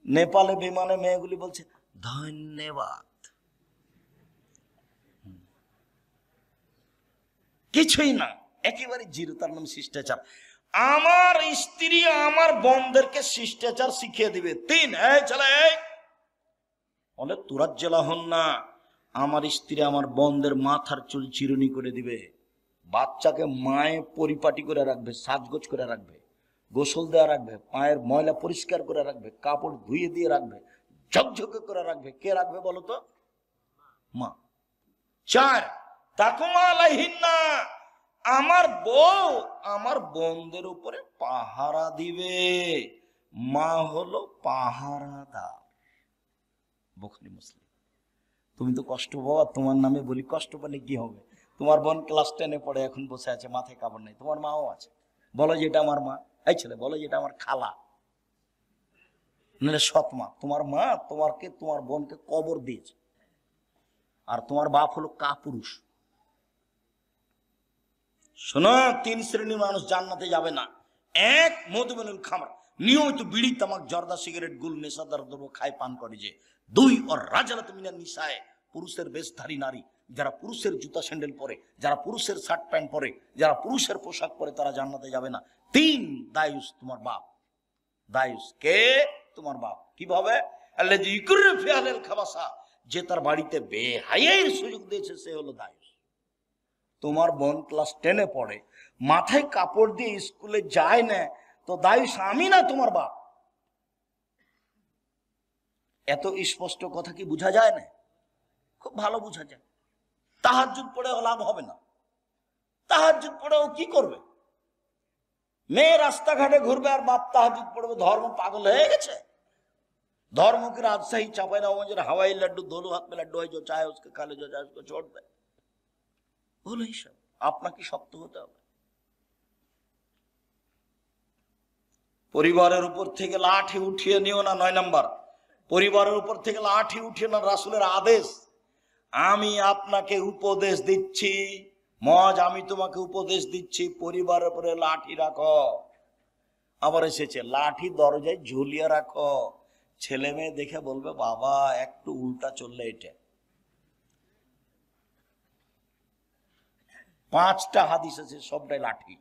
নেপালে বিমানে মেয়েগুলি বলছে ধন্যবাদ। কিছুই না, একেবারে জিরো। তার নাম শিষ্টাচার। আমার স্ত্রী আমার বোনদেরকে শিষ্টাচার শিখিয়ে দিবে। 3, চলে বলে তুরাজ জেলা হন না। আমার স্ত্রী আমার বোনদের মাথার চুল চিরুনি করে দিবে, বাচ্চাকে মায়ে পরিপাটি করে রাখবে, সাজগোজ করে রাখবে, গোসল দেওয়া রাখবে, পায়ের ময়লা পরিষ্কার করে রাখবে, কাপড় ধুয়ে দিয়ে রাখবে, ঝকঝকে করে রাখবে। কে রাখবে বলো তো? মা। 4, তাকুমা আলাইহিন্না, আমার বউ আমার বোনদের উপরে পাহারা দিবে। মা হলো পাহারাদার। বুখারী মুসলিম। তুমি তো কষ্ট পাও, তোমার নামে বলি, কষ্ট পেলে কি হবে? তোমার বোন ক্লাস 10-এ পড়ে, এখন বসে আছে, মাথায় কাপড় নেই। তোমার মাও আছে, বলো যে এটা আমার মা। এই ছেলে বলো যে এটা আমার খালা, নাহলে সৎ মা। তোমার মা তোমার বোনকে কবর দিয়েছে, আর তোমার বাপ হলো কাপুরুষ। শোনো, 3 শ্রেণীর মানুষ জান্নাতে যাবে না। 1, মধুমেনুল খামর, নিয়মিত বিড়ি তামাক জর্দা সিগারেট গুল নেশাদার দ্রব্য খায় পান করে যে। 2, ওর রাজালাত মিনান নিসায়ে, পুরুষের বেশধারী নারী, যারা পুরুষের জুতা স্যান্ডেল পরে, যারা পুরুষের শার্ট প্যান্ট পরে, যারা পুরুষের পোশাক পরে, তারা জান্নাতে যাবে না। 3, দায়ুস, তোমার বাপ। দায়ুস কে? তোমার বাপ। কিভাবে? আল্লাযী ইকুরু ফি আহলিল খাবাসা, যে তার বাড়িতে বেহায়ার সুযোগ দিয়েছে, সে হলো দায়ুস। তোমার বোন ক্লাস 10-এ পড়ে, মাথায় কাপড় দিয়ে স্কুলে যায় না, তো দায়ুস আমি না তোমার বাপ। এত স্পষ্ট কথা কি বোঝা যায় না? খুব ভালো বোঝা যায়। তাহাজ্জুদ পড়েও লাভ হবে না। তাহাজ্জুদ পড়েও কি করবে? মেয়ে রাস্তাঘাটে ঘুরবে আর বাপ তাহাজ্জুদ পড়বে। ধর্ম পাগল হয়ে গেছে। धर्म की राजशाही चापाई ना हवाई लड्डू दोनों हाथ में लड्डू है, जो चाहे उसके खा ले, जो चाहे उसको छोड़ दे। बोलो ही सब আপনাকে শক্ত হতে হবে। পরিবারের উপর থেকে লাঠি উঠিয়ে নিও না। 9 নাম্বার, পরিবারের উপর থেকে লাঠি উঠিয়ে না, রাসূলের আদেশ। আমি আপনাকে উপদেশ দিচ্ছি, মজ আমি তোমাকে উপদেশ দিচ্ছি, পরিবারের উপরে লাঠি রাখো। আবার এসেছে লাঠি দরজায় ঝুলিয়ে রাখো। ছেলে মেয়ে দেখে বলবে বাবা একটু উল্টা চললে এটা। 5টা হাদিস আছে, সবটাই লাঠি,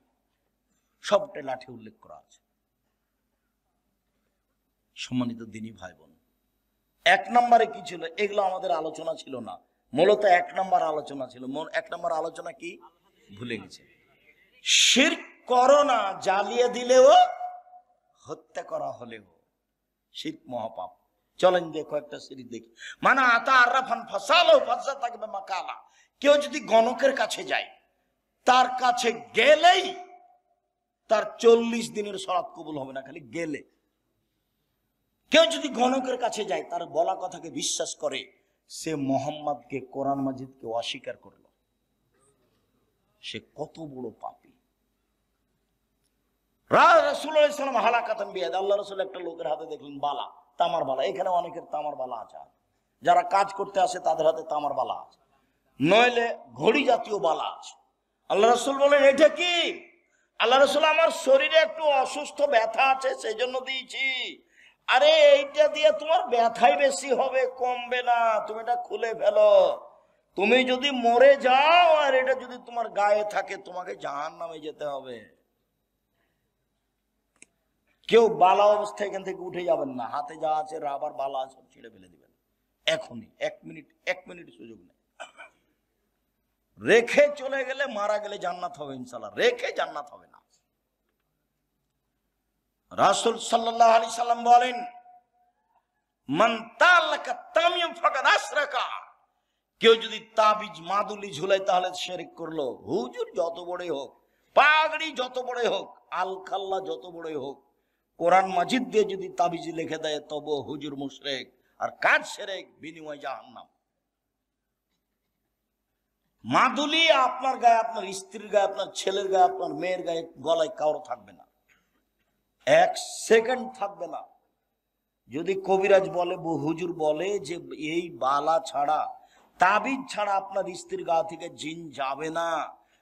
সবটাই লাঠি উল্লেখ করা আছে। সম্মানিত দিনী ভাই বোন, 1 নম্বরে কি ছিল? এগুলো আমাদের আলোচনা ছিল না, মূলত 1 নম্বর আলোচনা ছিল। 1 নম্বর আলোচনা কি ভুলে গেছে। শিরক করো না, জ্বালিয়ে দিলেও, হত্যা করা হলেও শিরক মহাপাপ। চলেন দেখো একটা সিরিজ দেখি। মানা আতা আরাফান ফাসালো ফাসা থাকবে মাকালা। কেউ যদি গণকের কাছে যায়, তার কাছে গেলেই তার 40 দিনের সলাত কবুল হবে না, খালি গেলে। কেউ যদি গণকের কাছে যায়, তার বলা কথাকে বিশ্বাস করে, সে মোহাম্মদকে, কোরআন মাজিদকে অস্বীকার করলো, সে কত বড় পাপী। রাসূলুল্লাহ সাল্লাল্লাহু আলাইহি ওয়াসাল্লাম হালাকাতান বিয়াদ, আল্লাহ রাসূল একটা লোকের হাতে দেখলেন বালা, তামার বালা। এখানে অনেকের তামার বালা আছে, যারা কাজ করতে আসে তাদের হাতে তামার বালা আছে, নইলে ঘড়ি জাতীয় বালা আছে। আল্লাহ রাসূল বলেন এটা কি? আল্লাহ রাসূল আমার শরীরে একটু অসুস্থ ব্যথা আছে, সেই জন্য দিয়েছি। আরে এইটা দিয়ে তোমার ব্যথাই বেশি হবে, কমবে না, তুমি এটা খুলে ফেলো। তুমি যদি মরে যাও আর এটা যদি তোমার গায়ে থাকে, তোমাকে জাহান্নামে যেতে হবে। কেউ বালা অবস্থায় এখান থেকে উঠে যাবেন না, হাতে যা আছে রাবার বালা সব ছিঁড়ে ফেলে দিবেন এখনই। 1 মিনিট সুযোগ নেই। রেখে চলে গেলে, মারা গেলে জান্নাত হবে ইনশাআল্লাহ, রেখে জান্নাত হবে না। রাসূল সাল্লাল্লাহু আলাইহি সাল্লাম বলেন মান তালাকা তামিম ফাকাদ আশরাকা। কেউ যদি তাবিজ মাদুলি ঝুলায় তাহলে শিরক করলো। হুজুর যত বড়ই হোক, পাগড়ি যত বড়ই হোক, আলখাল্লা যত বড়ই হোক, কোরআন মাজিদ দিয়ে যদি তাবিজ লিখে দেয় তবে হুজুর মুশরিক, আর কাজ শিরক, বিনিময় জাহান্নাম। মাদুলি আপনার গায়ে, আপনার স্ত্রীর গায়ে, আপনার ছেলের গায়ে, আপনার মেয়ের গায়ে, গলায় কারো থাকবে না, 1 সেকেন্ড থাকবে না। যদি কবিরাজ বলে, হুজুর বলে যে এই বালা ছাড়া, তাবিজ ছাড়া আপনার স্ত্রীর গা থেকে জিন যাবে না,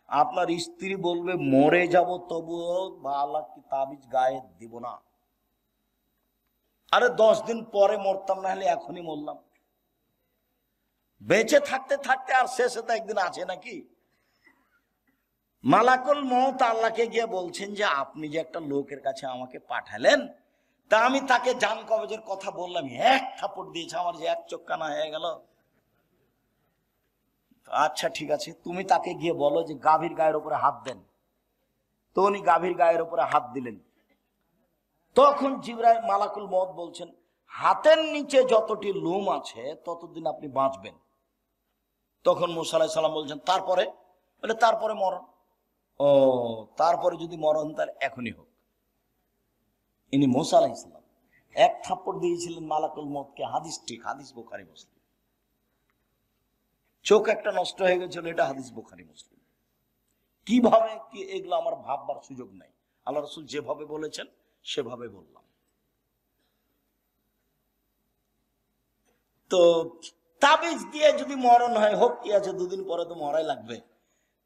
আপনার স্ত্রী বলবে মরে যাব তবুও বালা কি তাবিজ গায়ে দিব না। আরে 10 দিন পরে মরতাম, না হলে এখনই মরলাম। বেঁচে থাকতে থাকতে আর শেষে তো একদিন আছে নাকি? মালাকুল মউত আল্লাহকে গিয়ে বলছেন যে আপনি যে একটা লোকের কাছে আমাকে পাঠালেন, তা আমি তাকে জান কবজের কথা বললাম, 1 থাপড় দিয়েছে, আমার যে 1 চোখ কানা হয়ে গেল। আচ্ছা ঠিক আছে, তুমি তাকে গিয়ে বলো যে গাভীর গায়ের উপরে হাত দেন। তো উনি গাভীর গায়ের উপরে হাত দিলেন। তখন জিবরাইল মালাকুল মউত বলছেন, হাতের নিচে যতটি লোম আছে ততদিন আপনি বাঁচবেন। তখন মুসা আলাইহিস সালাম বলছেন তারপরে? বলে তারপরে মরণ। ও, তারপরে যদি মরণ তার এখনই হোক। ইনি মুসা আলাইহিস সালাম 1 থাপ্পড় দিয়েছিলেন মালাকুল মউতকে। হাদিস ঠিক, হাদিস বুখারী মুসলিম। চোখ একটা নষ্ট হয়ে গেছিল, এটা হাদিস বুখারী মুসলিম। কিভাবে কি এগুলো আমার ভাববার সুযোগ নাই, আল্লাহ রাসূল যেভাবে বলেছেন সেভাবে বললাম। তো তাবিজ দিয়ে যদি মরণ হয় হোক, কি আছে, 2 দিন পরে তো মরাই লাগবে।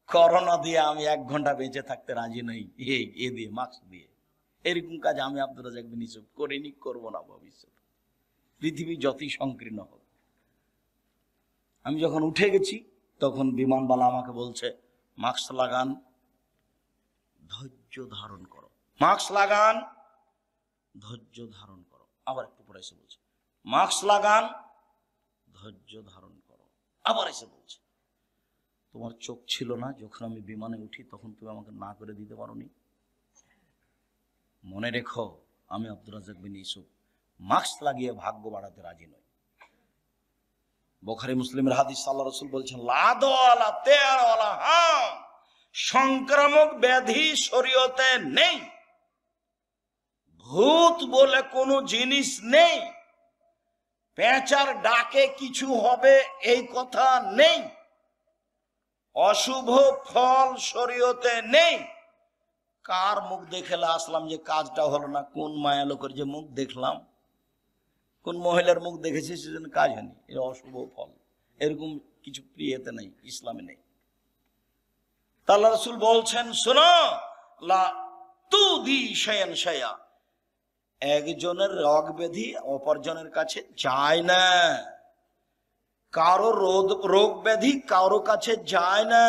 করোনা দিয়ে আমি 1 ঘন্টা বেঁচে থাকতে রাজি নই, এ দিয়ে মাস্ক দিয়ে। এরকম কাজ আমি আব্দুর রাজ্জাক বিন ইউসুফ করিনি, করবো না ভবিষ্যৎ, পৃথিবী যতই সংকীর্ণ হোক। আমি যখন উঠে গেছি তখন বিমানবালা আমাকে বলছে মাস্ক লাগান, ধৈর্য ধারণ করো, মাস্ক লাগান, ধৈর্য ধারণ করো। আবার একটু পরে এসে বলছে মাস্ক লাগান, ধৈর্য ধারণ করো। আবার এসে বলছে তোমার চোখ ছিল না যখন আমি বিমানে উঠি, তখন তুমি আমাকে না করে দিতে পারোনি। মনে রেখো, আমি আব্দুর রাজ্জাক বিন ইউসুফ মাস্ক লাগিয়ে ভাগ্য বাড়াতে রাজি নই। বুখারী মুসলিমের হাদিস, আল্লাহ রাসূল বলছেন লাদওয়ালা তেয়ারওয়ালা হাম, সংক্রামক ব্যাধি শরীয়তে নেই, ভূত বলে কোনো জিনিস নেই, পেঁচার ডাকে কিছু হবে এই কথা নেই, অশুভ ফল শরীয়তে নেই। কার মুখ দেখে আসলাম যে কাজটা হলো না? কোন মায়া লোকের যে মুখ দেখলাম, কোন মহিলার মুখ দেখেছি সেজন্য কাজ হয়নি, এটা অশুভ ফল। এরকম কিছু প্রিয়তে নেই, ইসলামে নেই। আল্লাহ রাসূল বলছেন শোনো, লা তুদি শায়ান শায়া, একজনের রোগ ব্যাধি অপরজনের কাছে যায় না, কারো রোগ ব্যাধি কারো কাছে যায় না,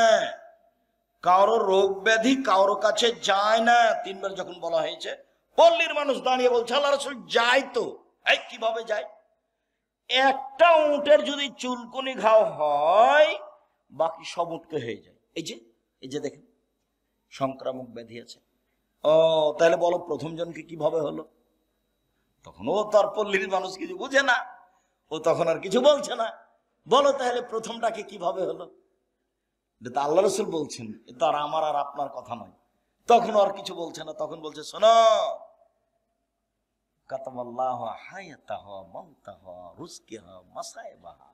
কারো রোগ ব্যাধি কারো কাছে যায় না। 3 বার যখন বলা হয়েছে, পল্লীর মানুষ দাঁড়িয়ে বলছে আল্লাহ রাসূল যায় তো। এই কিভাবে যায়? একটা উটের যদি চুলকুনি ঘাও হয়, বাকি সব উটকে হয়ে যায়। এই যে দেখেন সংক্রামক ব্যাধি আছে। ও তাহলে বলো প্রথম জনকে কিভাবে হলো? তখন ও তার পল্লীর মানুষ কিছু বুঝে না, ও তখন আর কিছু বলছে না। বলো তাহলে প্রথমটাকে কিভাবে হলো? এটা আল্লাহ রাসূল বলছেন, এটা আর আমার আর আপনার কথা নয়। তখন আর কিছু বলছে না, তখন বলছে শোনো, কাতাবাল্লাহু হায়াতাহা মাউতাহা রুজকিহা মাসাইবাহা,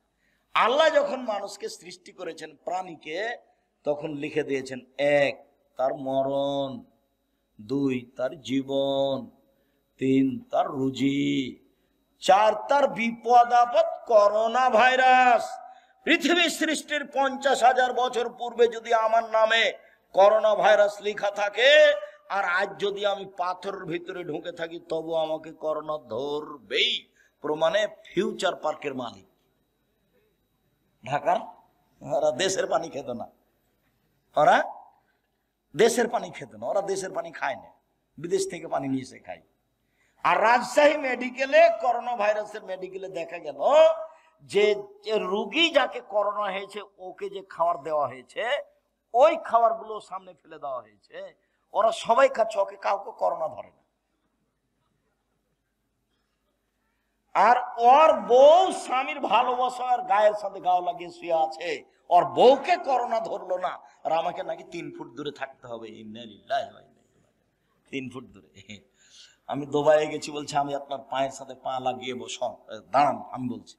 আল্লাহ যখন মানুষকে সৃষ্টি করেছেন, প্রাণীকে, তখন লিখে দিয়েছেন 1 তার মরণ, 2 তার জীবন, 3 তার রুজি, 4 তার বিপদ আপদ করোনা ভাইরাস। পৃথিবী সৃষ্টির 50,000 বছর পূর্বে যদি আমার নামে করোনা ভাইরাস লেখা থাকে, আর আজ যদি আমি পাথরের ভিতরে ঢুকে থাকি, তবু আমাকে করোনা ধরবেই। প্রমাণে ফিউচার পার্কের মালিক ঢাকার, ওরা দেশের পানি খেত না, ওরা দেশের পানি খেত না, ওরা দেশের পানি খায় না, বিদেশ থেকে পানি নিয়ে এসে খায়। আর রাজশাহী মেডিকেলে, করোনা ভাইরাসের মেডিকেলে দেখা গেল যে রোগী যাকে করোনা হয়েছে ওকে যে খাবার দেওয়া হয়েছে, ওই খাবারগুলো সামনে ফেলে দেওয়া হয়েছে, ওরা সবাই খাচ্ছে, ওকে কাউকে করোনা ধরে না। আর ওর বউ স্বামীর ভালোবাসার গায়ের সাথে গাও লাগিয়ে শুয়ে আছে, ওর বউকে করোনা ধরলো না, আর আমাকে নাকি 3 ফুট দূরে থাকতে হবে। 3 ফুট দূরে। আমি দুবাইয়ে গেছি, বলছে আমি আপনার পায়ের সাথে পা লাগিয়ে দাঁড়ান, আমি বলছি,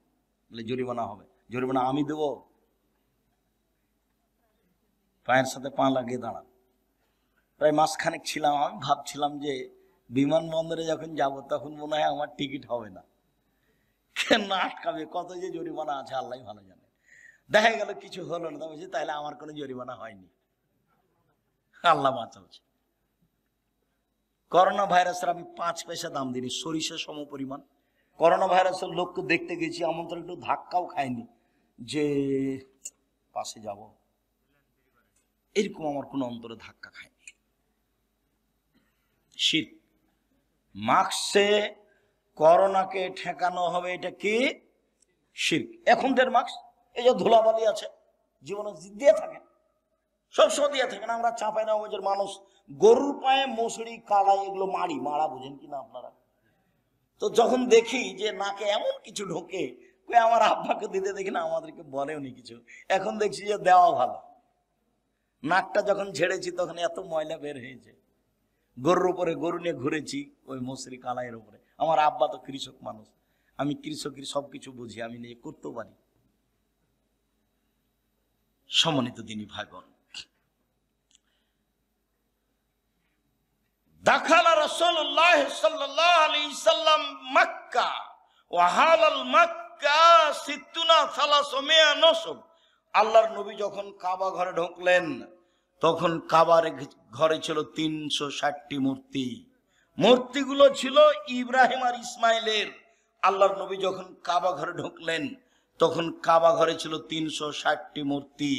বলে জরিমানা হবে। জরিমানা আমি দেবো? পায়ের সাথে পা লাগিয়ে দাঁড়ান। প্রায় মাসখানেক ছিলাম, আমি ভাবছিলাম যে বিমানবন্দরে যখন যাব তখন মনে হয় আমার টিকিট হবে না, কেন আটকাবে, কত যে জরিমানা আছে আল্লাহ ভালো জানে। দেখা গেল কিছু হলো না, বলছি তাহলে আমার কোনো জরিমানা হয়নি, আল্লাহ বাঁচাচ্ছে। করোনা ভাইরাসের আমি 5 পয়সা দাম দিইনি, সরিষা সম পরিমাণ। করোনা ভাইরাসের লোককে দেখতে গেছি, আমন্ত্রণ একটু ধাক্কাও খায়নি যে পাশে যাব, এরকম আমার কোনো অন্তরে ধাক্কা খায়নি। শীত মাস্কে করোনাকে ঠেকানো হবে, এটা কি শিরক। এখন দের মাস্ক এই যে ধুলাবালি আছে জীবনে দিয়ে থাকেন, সবসময় দিয়ে থাকেন, আমরা চাপাই না। ওই যে মানুষ গরুর পায়ে মশুরি কালাই এগুলো মারা বুঝেন কিনা আপনারা? তো যখন দেখি যে নাকে এমন কিছু ঢোকে, আমার আব্বাকে দিতে দেখি না, আমাদেরকে বলেও নি কিছু। এখন দেখছি যে দেওয়া ভালো। নাকটা যখন ঝেড়েছি তখন এত ময়লা বের হয়েছে। গরুর উপরে গরু নিয়ে ঘুরেছি ওই মশুরি কালাইয়ের উপরে। আমার আব্বা তো কৃষক মানুষ, আমি কৃষকের সবকিছু বুঝি, আমি নিয়ে করতেও পারি। সম্মানিত দিনী ভাই বোন, দাখালা রাসূলুল্লাহ সাল্লাল্লাহু আলাইহি সাল্লাম মক্কা ওয়া হালাল মক্কা 360 নসব। আল্লাহর নবী যখন কাবা ঘরে ঢুকলেন তখন কাবার ঘরে ছিল 360টি মূর্তি। মূর্তিগুলো ছিল ইব্রাহিম আর ইসমাইলের। আল্লাহর নবী যখন কাবা ঘরে ঢুকলেন তখন কাবা ঘরে ছিল 360টি মূর্তি।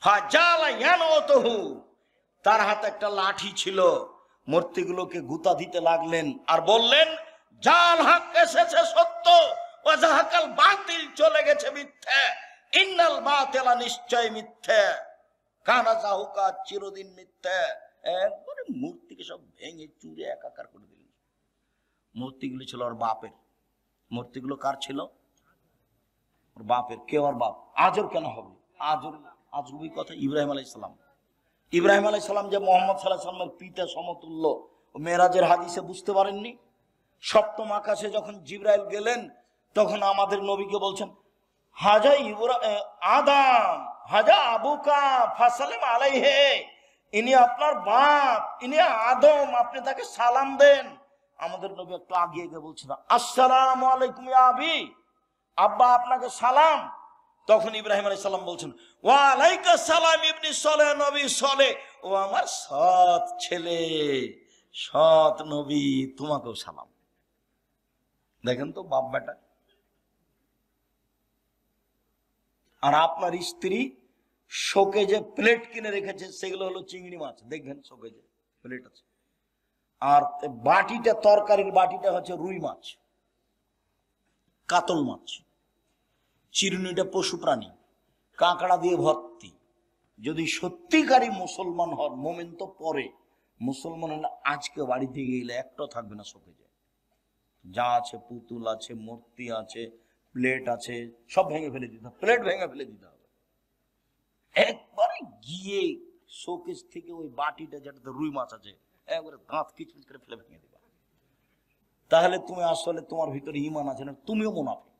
ফাজালা ইয়ানওয়াতুহু, তার হাতে একটা লাঠি ছিল, মূর্তিগুলোকে গুতা দিতে লাগলেন আর বললেন, জাল হক এসেছে সত্য, ওয়া জাহাকাল বাতিল চলে গেছে মিথ্যা, ইন্নাল বাতিলা নিশ্চয় মিথ্যা, কানা জাহুকা চিরদিন মিথ্যা। একবারে মূর্তিকে সব ভেঙে চুরে একাকার করে দিলেন। মূর্তিগুলো ছিল ওর বাপের। মূর্তিগুলো কার ছিল? ওর বাপের। কে ওর বাপ? আজর কেন হবে? আজরবি কথা। ইব্রাহিম আলাইহিস সালাম। ইব্রাহিম আলাইহিস সালাম যে মুহাম্মদ সাল্লাল্লাহু আলাইহি ওয়াসাল্লামের পিতা সমতুল্য, ও মেরাজের হাদিসে বুঝতে পারেননি? সপ্তম আকাশে যখন জিবরাইল গেলেন তখন আমাদের নবীকে বলছেন, হাজা আদম হাজা আবুকা ফাসালিম আলাইহে, ইনি আপনার বাপ, ইনি আদম, আপনি তাকে সালাম দেন। আমাদের নবী একটু আগিয়ে গিয়ে বলছেন, আসসালামু আলাইকুম ইয়া আবি, আব্বা আপনাকে সালাম। তখন ইব্রাহিম আলাইহিস সালাম বলছেন, ওয়া আলাইকুস সালাম ইবনি সলে, নবী সলে, ও আমার সৎ ছেলে, সৎ নবী, তোমাকেও সালাম। দেখেন তো বাপ বেটা। আর আপনার স্ত্রী শোকে যে প্লেট কিনে রেখেছে সেগুলো হলো চিংড়ি মাছ, দেখবেন শোকে যে প্লেট আছে। আর বাটিটা, তরকারির বাটিটা হচ্ছে রুই মাছ, কাতল মাছ। চিরুনিটা পশু প্রাণী, কাঁকড়া দিয়ে ভর্তি। যদি সত্যিকারী মুসলমান হন, মোমেন তো পরে, মুসলমান হলে আজকে বাড়ি থেকে গেলে একটা থাকবে না শোকে যায়। যা আছে, পুতুল আছে, মূর্তি আছে, প্লেট আছে, সব ভেঙে ফেলে দিতে হবে, প্লেট ভেঙে ফেলে দিতে হবে। একবারে গিয়ে শোকেস থেকে ওই বাটিটা যেটাতে রুই মাছ আছে একবারে দাঁত কিচকিচ করে ফেলে ভেঙে দিবা। তাহলে তুমি আসলে তোমার ভিতরে ঈমান আছে না, তুমিও মুনাফিক।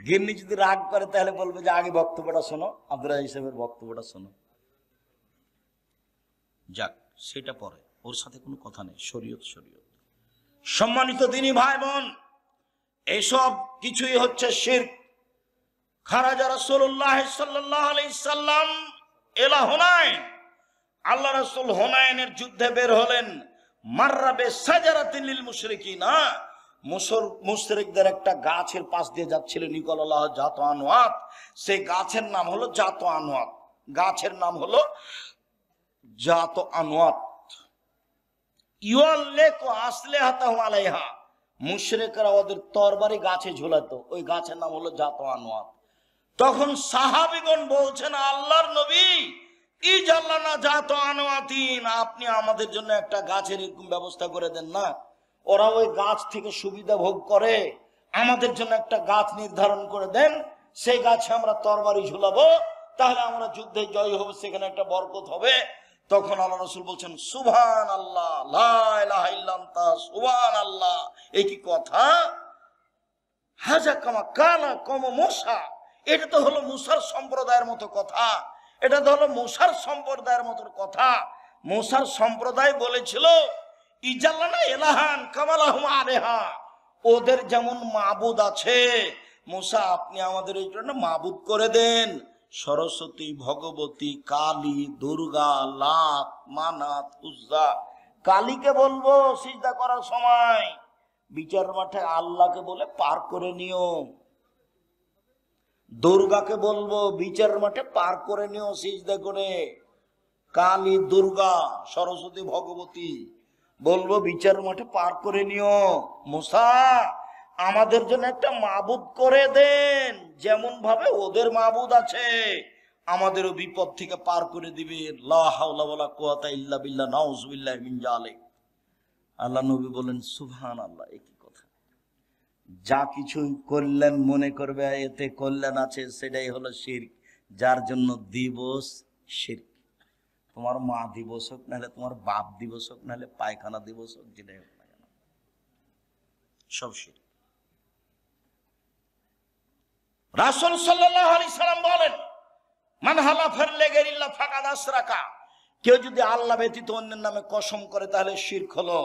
গিন্নি যদি রাগ করে তাহলে বলবে যে আগে বক্তব্যটা শোনো, আব্দুল রাজ্জাক সাহেবের বক্তব্যটা শোনো। যাক, সেটা পরে, ওর সাথে কোনো কথা নেই। শরীয়ত শরীয়ত। সম্মানিত দিনী ভাই বোন, এইসব কিছুই হচ্ছে শিরক। খারাজা রাসূলুল্লাহ সাল্লাল্লাহু আলাইহি সাল্লাম ইলা হুনাইন, আল্লাহ রাসূল হুনাইনের যুদ্ধে বের হলেন। মাররাবে সাজারাতিন লিল মুশরিকিনা, মুশরিকদের একটা গাছের পাশ দিয়ে যাচ্ছিল, নিকলাল্লাহ জাত আনওয়াত। সেই গাছের নাম হলো জাত আনওয়াত। গাছের নাম হলো জাত আনওয়াত। ইউআল্লিকু আসলিহাতাহু আলাইহা, মুশরিকরা ওদের তরবারি গাছে ঝুলাতো, ওই গাছের নাম হলো জাত আনওয়াত। তখন সাহাবীগণ বলছেন, আল্লাহর নবী, ইজাল্লানা জাত আনওয়াতিন, আপনি আমাদের জন্য একটা গাছের এরকম ব্যবস্থা করে দেন না। ওরা ওই গাছ থেকে সুবিধা ভোগ করে, আমাদের জন্য একটা গাছ নির্ধারণ করে দেন, সেই গাছে আমরা তরবারি ঝুলাবো, তাহলে আমরা যুদ্ধে জয় হবে, সেখানে একটা বরকত হবে। তখন আল্লাহ রাসূল বলছেন, সুবহানাল্লাহ, লা ইলাহা ইল্লা আনতা, সুবহানাল্লাহ। এই কি কথা? হাজা কামা কানা কম মুসা, এটা তো হলো মুসার সম্প্রদায়ের মতো কথা, এটা তো হলো মুসার সম্প্রদায়ের মতো কথা। মুসার সম্প্রদায় বলেছিল ইজাল্লানা ইলাহান কামালাহুম আলেহা, ওদের যেমন মাবুদ আছে, মুসা আপনি আমাদের এই জন্য মাবুদ করে দেন। সরস্বতী, ভগবতী, কালী, দুর্গা, লাত, মানাত, উজ্জা। কালীকে বলবো সিজদা করার সময় বিচার মাঠে আল্লাহকে বলে পার করে নিও। দুর্গাকে বলবো বিচার মাঠে পার করে নিও সিজদা করে। কালী, দুর্গা, সরস্বতী, ভগবতী বলবো বিচার মাঠে পার করে নিও। মুসা আমাদের জন্য একটা মাবুদ করে দেন, যেমন ভাবে ওদের মাবুদ আছে, আমাদেরও বিপদ থেকে পার করে দিবে। লা হাওলা ওয়ালা কুওয়াতা ইল্লা বিল্লাহ, নাউযুবিল্লাহি মিন যালিক। আল্লাহ নবী বলেন সুবহানাল্লাহ, একই কথা। যা কিছু কল্যাণ মনে করবে এতে কল্যাণ আছে, সেটাই হলো শিরক। যার জন্য দিবস শিরক, তোমার মা দিবস হোক, নাহলে তোমার বাপ দিবস হোক, নাহলে পায়খানা দিবস হোক, যেটাই হোক না কেন, সব শিরক। রাসূল সাল্লাল্লাহু আলাইহি সাল্লাম বলেন মান হালাফা লিগাইরিল্লাহ ফাকাদ আশরাকা, কেউ যদি আল্লাহ ব্যতীত অন্যের নামে কসম করে তাহলে শিরক হলো।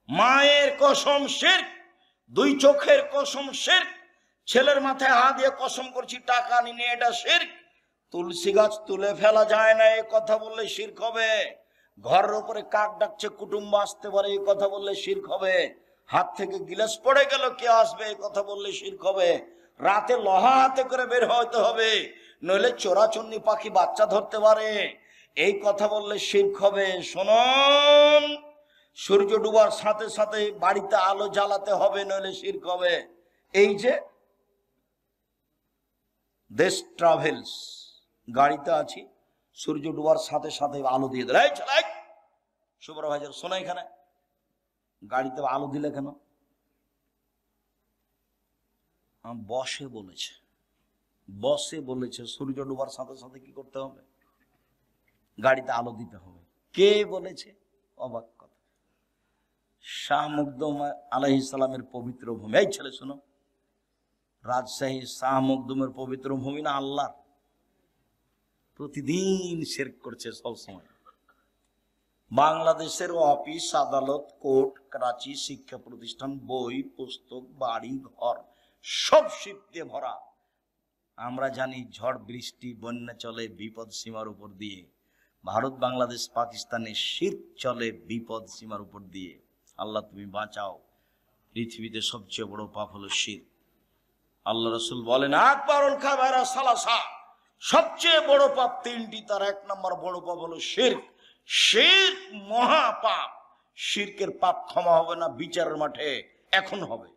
মায়ের কসম শিরক, দুই চোখের কসম শিরক, ছেলের মাথায় হাত দিয়ে কসম করছি টাকা নিয়ে, এটা শিরক। তুলসী গাছ তুলে ফেলা যায় না, এই কথা বললে শিরক হবে। ঘরের উপরে কাক ডাকছে কুটুম্ব আসতে পারে, এই কথা বললে শিরক হবে। হাত থেকে গিলাস পড়ে গেল, কে আসবে, এই কথা বললে শিরক হবে। রাতে লোহা হাতে করে বের হইতে হবে, নইলে চোরাচুন্নি পাখি বাচ্চা ধরতে পারে, এই কথা বললে শিরক হবে। শুনুন, সূর্য ডুবার সাথে সাথে বাড়িতে আলো জ্বালাতে হবে, নইলে শিরক হবে। এই যে দেশ ট্রাভেলস, গাড়িতে আছি, সূর্য ডুবার সাথে সাথে আলো দিয়ে দিল, এই চালাই সুপারভাইজার শোনো, এখানে গাড়িতে আলো দিলে কেন? বসে বলেছে, বসে বলেছে সূর্য ডুবার সাথে সাথে কি করতে হবে? গাড়িতে আলো দিতে হবে। কে বলেছে? অবাক কথা। শাহ মখদুম আলাইহিস সালামের পবিত্র ভূমি। এই ছেলে শোনো, রাজশাহী শাহ মখদুমের পবিত্র ভূমি না আল্লাহর? প্রতিদিন শিরক করছে সব সময়। বাংলাদেশের অফিস, আদালত, কোর্ট, করাচি, শিক্ষা প্রতিষ্ঠান, বই পুস্তক, বাড়ি ঘর সব শিরক দিয়ে ভরা। আমরা জানি ঝড় বৃষ্টি বন্যা চলে বিপদ সীমার উপর দিয়ে, ভারত বাংলাদেশ পাকিস্তানে শিরক চলে বিপদ সীমার উপর দিয়ে। আল্লাহ তুমি বাঁচাও। পৃথিবীতে সবচেয়ে বড় পাপ হলো শিরক। আল্লাহ রাসূল বলেন আকবারুল কাবায়রা সালাসা, সবচেয়ে বড় পাপ তিনটি, তার এক নম্বর বড় পাপ হলো শিরক। শিরক মহা পাপ। শিরকের পাপ ক্ষমা হবে না বিচারের মাঠে, এখন হবে।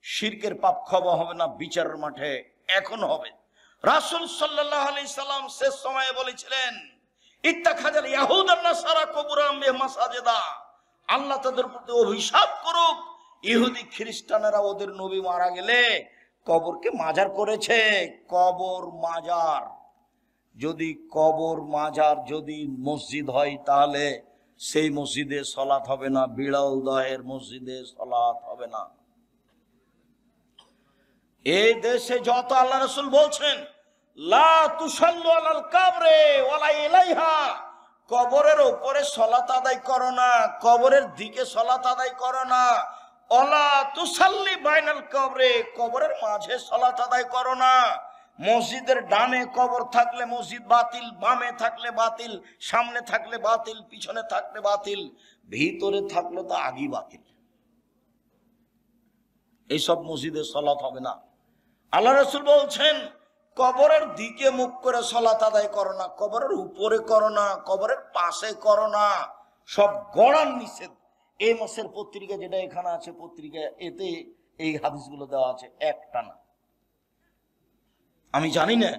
শিরকের পাপ ক্ষমা হবে না বিচারের মাঠে, এখন হবে। রাসূল সাল্লাল্লাহু আলাইহি সাল্লাম শেষ সময়ে বলেছিলেন ইত্তাখাযাল ইয়াহুদ আন নাসারা কুবুরাম বিমাসাজিদা, আল্লাহ তাদের প্রতি অভিশাপ করুক, ইহুদি খ্রিস্টানেরা ওদের নবী মারা গেলে কবরকে মাজার করেছে। কবর মাজার, যদি কবর মাজার যদি মসজিদ হয় তাহলে সেই মসজিদে সালাত হবে না, বিড়াল দহের মসজিদে সালাত হবে না। এই দেশে যত আল্লাহ রাসূল বলছেন লা তুসাল্লু আলাল কাবরে ওয়ালা ইলাইহা, কবরের উপরে সালাত আদায় করো না, কবরের দিকে সালাত আদায় করো না। ওয়ালা তুসাল্লি বাইনাল কবরে, কবরের মাঝে সালাত আদায় করো না। মসজিদের ডানে কবর থাকলে মসজিদ বাতিল, বামে থাকলে বাতিল, সামনে থাকলে বাতিল, পিছনে থাকলে বাতিল, ভিতরে থাকলে তো আগেই বাতিল। এইসব মসজিদে সালাত হবে না। আল্লাহ রাসূল বলছেন কবরের দিকে মুখ করে সালাত আদায় করো না, কবরের উপরে করো না, কবরের পাশে করো না, সব গড়ার নিষেধ। এই মাসের পত্রিকা যেটা এখানে আছে পত্রিকা, এতে এই হাদিসগুলো দেওয়া আছে একটা না। আমি জানি না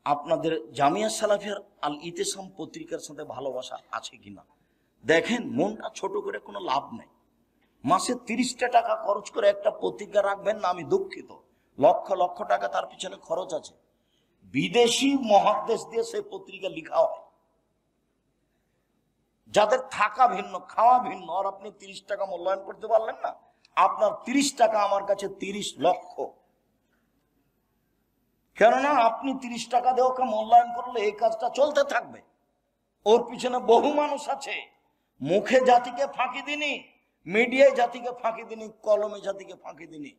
আপনাদের জামিয়া সালাফিয়ার আল ইতিসাম পত্রিকার সাথে ভালোবাসা আছে কিনা। দেখেন, মনটা ছোট করে কোনো লাভ নেই। মাসে 30টা টাকা খরচ করে একটা পত্রিকা রাখবেন না, আমি দুঃখিত। লক্ষ লক্ষ টাকা তার পিছনে খরচ আছে। বিদেশি মহাদেশ দিয়ে সেই পত্রিকা লিখা হয়, যাদের থাকা ভিন্ন খাওয়া ভিন্ন, আর আপনি 30 টাকা মূল্যায়ন করতে পারলেন না। আপনার 30 টাকা আমার কাছে 30 লক্ষ। কেননা আপনি 30 টাকা দিয়ে ওকে মূল্যায়ন করলে এই কাজটা চলতে থাকবে। ওর পিছনে বহু মানুষ আছে। মুখে জাতিকে ফাঁকি দিনি, মিডিয়ায় জাতিকে ফাঁকি দিনি, কলমে জাতিকে ফাঁকি দিনি।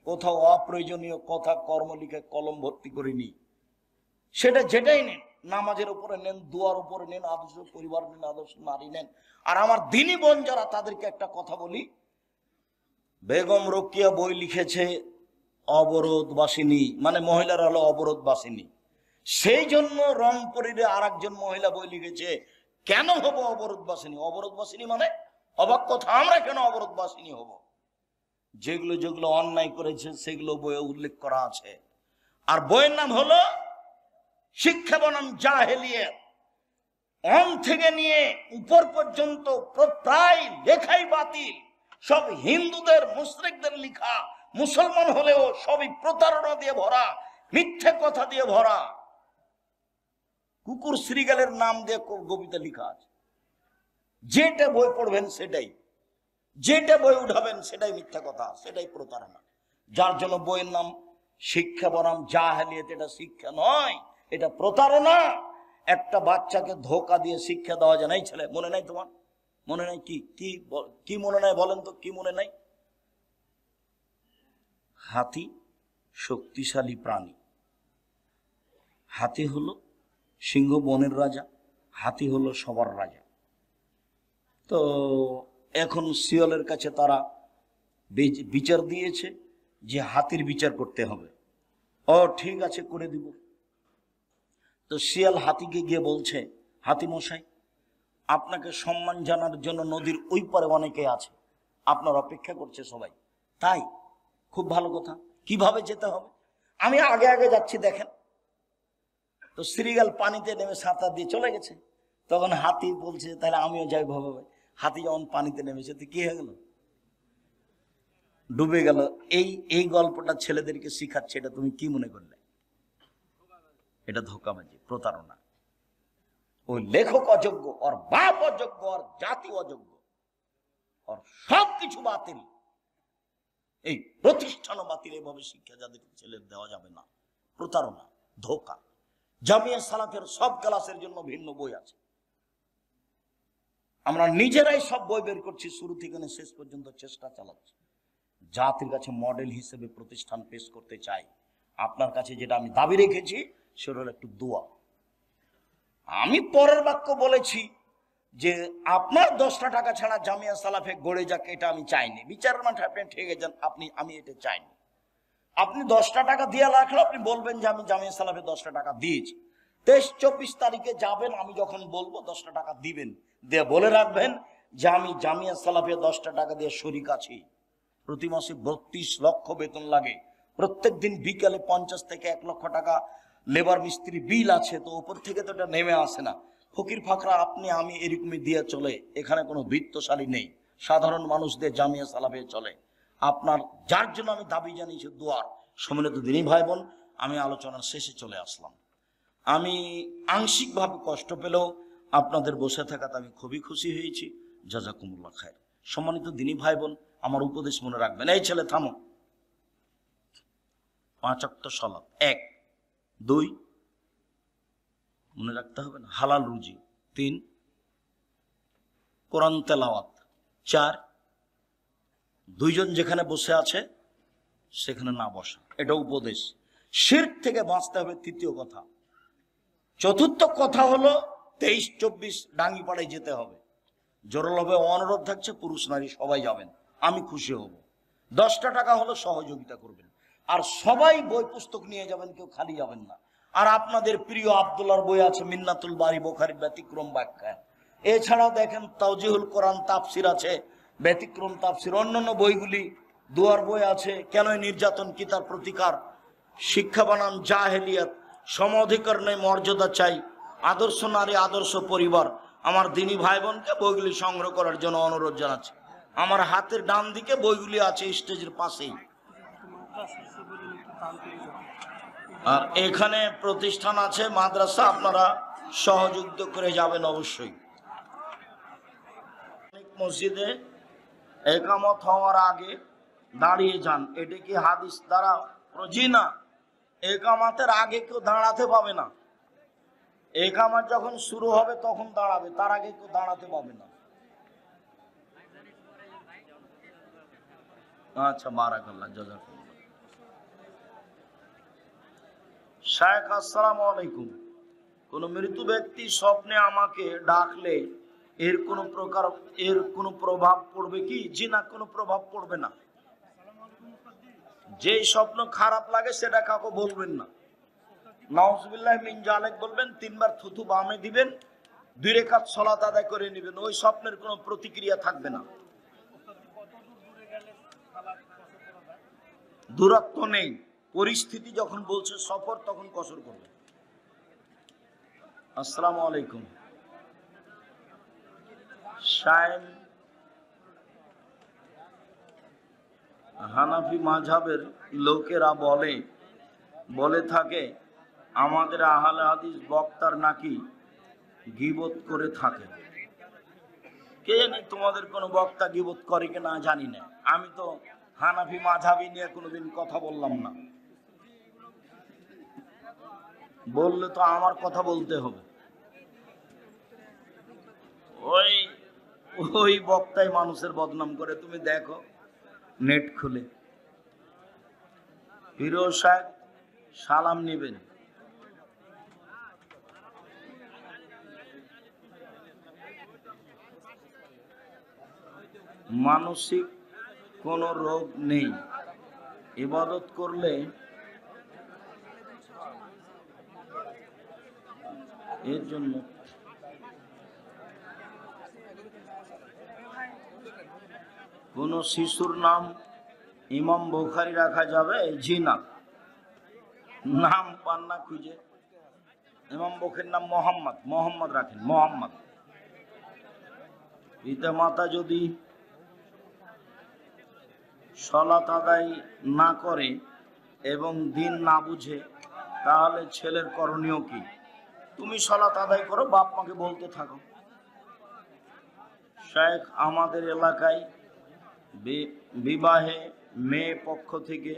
কোথাও অপ্রয়োজনীয় কথা কর্ম লিখে কলম ভর্তি করিনি। সেটা যেটাই নেন, নামাজের উপরে নেন, দুয়ার উপরে নেন, আদর্শ পরিবার নেন, আদর্শ নারী নেন। আর আমার দিনী বোন যারা, তাদেরকে একটা কথা বলি, বেগম রোকেয়া বই লিখেছে অবরোধবাসিনী, মানে মহিলারা হলো অবরোধবাসিনী। সেই জন্য রংপুরের আর একজন মহিলা বই লিখেছে কেন হবো অবরোধবাসিনী। অবরোধবাসিনী মানে অবাক কথা, আমরা কেন অবরোধবাসিনী হব? যেগুলো যেগুলো অন্যায় করেছে সেগুলো বইয়ে উল্লেখ করা আছে। আর বইয়ের নাম হলো শিক্ষা বনাম জাহেলিয়াত। অন থেকে নিয়ে উপর পর্যন্ত প্রায় লেখাই বাতিল, সব হিন্দুদের মুশরিকদের লেখা। মুসলমান হলেও সবই প্রতারণা দিয়ে ভরা, মিথ্যে কথা দিয়ে ভরা। কুকুর শ্রীগালের নাম দিয়ে কবিতা লেখা আছে। যেটা বই পড়বেন সেটাই, যেটা বই উঠাবেন সেটাই মিথ্যা কথা, সেটাই প্রতারণা। যার জন্য বইয়ের নাম শিক্ষা বনাম জাহেলিয়াত। এটা শিক্ষা নয়, এটা প্রতারণা। একটা বাচ্চাকে ধোকা দিয়ে শিক্ষা দেওয়া যায় না। এই ছেলে, মনে নাই তোমার? মনে নাই? কি কি কি মনে নাই বলেন তো, কি মনে নাই? হাতি শক্তিশালী প্রাণী। হাতি হলো সিংহ বনের রাজা, হাতি হলো সবার রাজা। তো এখন শিয়ালের কাছে তারা বিচার দিয়েছে যে হাতির বিচার করতে হবে। ও ঠিক আছে, করে দিব। তো শিয়াল হাতিকে গিয়ে বলছে, হাতি মশাই, আপনাকে সম্মান জানার জন্য নদীর ওই পারে অনেকে আছে, আপনার অপেক্ষা করছে সবাই। তাই? খুব ভালো কথা। কিভাবে যেতে হবে? আমি আগে আগে যাচ্ছি, দেখেন। তো শ্রীগাল পানিতে নেমে সাঁতার দিয়ে চলে গেছে। তখন হাতি বলছে, তাহলে আমিও যাই ভাবে। হাতি যখন পানিতে নেমেছে, তো কি হয়ে গেল? ডুবে গেল। এই গল্পটা ছেলেদেরকে শিখাচ্ছে। এটা তুমি কি মনে করলে? এটা ধোঁকাবাজি, প্রতারণা। ওই লেখক অযোগ্য, ওর বাপ অযোগ্য, ওর জাতি অযোগ্য, ওর সবকিছু বাতিল। এই প্রতিষ্ঠানও বাতিল। এভাবে শিক্ষা যাদের ছেলে দেওয়া যাবে না। প্রতারণা, ধোঁকা। জামিয়া সালাফের সব ক্লাসের জন্য ভিন্ন বই আছে। আমরা নিজেরাই সব বই বের করছি, শুরু থেকে শেষ পর্যন্ত চেষ্টা চালাচ্ছি। জাতির কাছে মডেল হিসেবে প্রতিষ্ঠান পেশ করতে চাই। আপনার কাছে যেটা আমি দাবি রেখেছি সেটা হলো একটু দোয়া। আমি পরের বাক্য বলেছি যে আপনার 10টা টাকা ছাড়া জামিয়া সালাফে গড়ে যাক, এটা আমি চাইনি। বিচারের মাঠে আপনি ঠেকে যান, আমি এটা চাইনি। আপনি 10টা টাকা দিয়ে রাখলে আপনি বলবেন যে আমি জামিয়া সালাফে 10টা টাকা দিয়েছি। 23-24 তারিখে যাবেন, আমি যখন বলবো 10টা টাকা দিবেন, দিয়ে বলে রাখবেন যে আমি জামিয়া সালাফে 10টা টাকা দিয়ে শরিক আছি। প্রতি মাসে 32 লক্ষ বেতন লাগে। প্রত্যেক দিন বিকালে 50 থেকে 1 লক্ষ টাকা লেবার মিস্ত্রি বিল আছে। তো উপর থেকে তো এটা নেমে আসে না। ফকির ফাকরা আপনি আমি এরকমই দিয়ে চলে। এখানে কোনো বৃত্তশালী নেই, সাধারণ মানুষদের জামিয়া সালাফে চলে। আপনার যার জন্য আমি দাবি জানিয়েছি দোয়ার। সম্মিলিত দিনী ভাই বোন, আমি আলোচনার শেষে চলে আসলাম। আমি আংশিকভাবে কষ্ট পেলেও আপনাদের বসে থাকাতে আমি খুবই খুশি হয়েছি। জাযাকুমুল্লাহ খায়র। সম্মানিত দিনী ভাই বোন, আমার উপদেশ মনে রাখবেন। এই ছেলে থামো। 5 ওয়াক্ত সালাত, 1, 2 মনে রাখতে হবে না, হালাল রুজি, 3 কোরআন তেলাওয়াত, 4 দুইজন যেখানে বসে আছে সেখানে না বসা, এটা উপদেশ। শিরক থেকে বাঁচতে হবে, তৃতীয় কথা। চতুর্থ কথা হলো 23-24 ডাঙ্গিপাড়ায় যেতে হবে। জোরালোভাবে অনুরোধ থাকছে, পুরুষ নারী সবাই যাবেন, আমি খুশি হব। 10টা টাকা হলো সহযোগিতা করবেন। আর সবাই বই পুস্তক নিয়ে যাবেন, কেউ খালি যাবেন না। আর আপনাদের প্রিয় আব্দুল্লাহর বই আছে, মিন্নাতুল বারি, বুখারীর ব্যতিক্রম ব্যাখ্যা। এছাড়াও দেখেন তাওজিহুল কোরআন তাফসির আছে, ব্যতিক্রম তাফসির, অন্যান্য বইগুলি, দুয়ার বই আছে, কেন নির্যাতন কি তার প্রতিকার, শিক্ষা বানাম জাহেলিয়াত, সম অধিকার নেই মর্যাদা চাই, আদর্শ নারী আদর্শ পরিবার। আমার দিনী ভাই বোনকে বইগুলি সংগ্রহ করার জন্য অনুরোধ জানাচ্ছি। আমার হাতের ডান দিকে বইগুলি আছে স্টেজের পাশেই। আর এখানে প্রতিষ্ঠান আছে, মাদ্রাসা, আপনারা সহযোগিতা করে যাবেন অবশ্যই। মসজিদে একামত হওয়ার আগে দাঁড়িয়ে যান, এটা কি হাদিস দ্বারা? জি না, একামাতের আগে কেউ দাঁড়াতে পাবে না। একামাত যখন শুরু হবে তখন দাঁড়াবে, তার আগে কেউ দাঁড়াতে পাবে না। আচ্ছা, বারাকাল্লাহ, জাযাকাল্লাহ। শায়েখ, আসসালামু আলাইকুম। কোন মৃত ব্যক্তি স্বপ্নে আমাকে ডাকলে এর কোনো প্রভাব পড়বে কি? জি না, কোনো প্রভাব পড়বে না। যেই স্বপ্ন খারাপ লাগে সেটা কাউকে বলবেন না। নাউজুবিল্লাহ মিন জালিক বলবেন, 3 বার থুতু বামে দিবেন, 2 রাকাত সালাত আদায় করে নেবেন। ওই স্বপ্নের কোনো প্রতিক্রিয়া থাকবে না। দূরত্ব নেই, পরিস্থিতি যখন বলছে সফর তখন কসর করবে। আসসালামু আলাইকুম। শায়েম, হানাফি মাযহাবের লোকেরা বলে থাকে আমাদের আহলে হাদিস বক্তার নাকি গীবত করে থাকে। কে জানি তোমাদের কোনো বক্তা গীবত করে কিনা জানি না। আমি তো হানাফি মাযহাবি নিয়ে কোনোদিন কথা বললাম না। বললে তো আমার কথা বলতে হবে। ওই বক্তাই মানুষের বদনাম করে, তুমি দেখো নেট খুলে। ফিরোজ সাহেব, সালাম নেবেন। মানসিক কোনো রোগ নেই, ইবাদত করলে এর জন্য কোন শিশুর নাম ইমাম বুখারী রাখা যাবে? জি না, নাম পান না খুঁজে। ইমাম বুখারীর নাম মোহাম্মদ রাখেন, মোহাম্মদ। পিতা মাতা যদি সালাত আদায় না করে এবং দিন না বুঝে, তাহলে ছেলের করণীয় কি? তুমি সালাত আদায় করো, বাপ মাকে বলতে থাকো। শায়েখ, আমাদের এলাকায় বিবাহে মেয়ে পক্ষ থেকে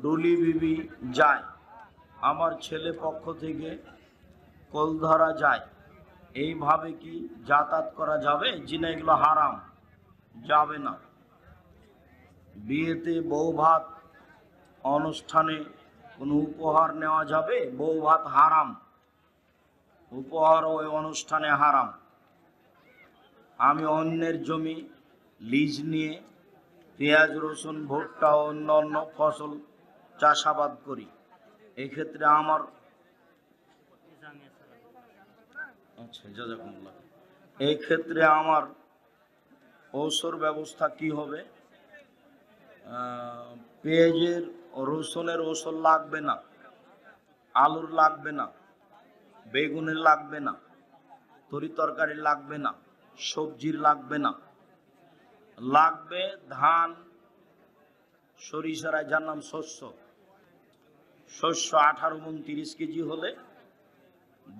ডুলি বিবি যায়, আমার ছেলে পক্ষ থেকে কোল ধরা যায়, এইভাবে কি যাতায়াত করা যাবে? জি না, এগুলো হারাম, যাবে না। বিয়েতে বউ ভাত অনুষ্ঠানে কোনো উপহার নেওয়া যাবে? বউ ভাত হারাম, উপহার ওই অনুষ্ঠানে হারাম। আমি অন্যের জমি লিজ নিয়ে পেঁয়াজ, রসুন, ভুট্টা ও অন্যান্য ফসল চাষাবাদ করি। এক্ষেত্রে আমার এই ক্ষেত্রে আমার ঔষধ ব্যবস্থা কি হবে? পেঁয়াজের রসুনের ঔষধ লাগবে না, আলুর লাগবে না, বেগুনের লাগবে না, তরি তরকারি লাগবে না, সবজির লাগবে না। লাগবে ধান, সরিষার, যার নাম শস্য 18-29 কেজি হলে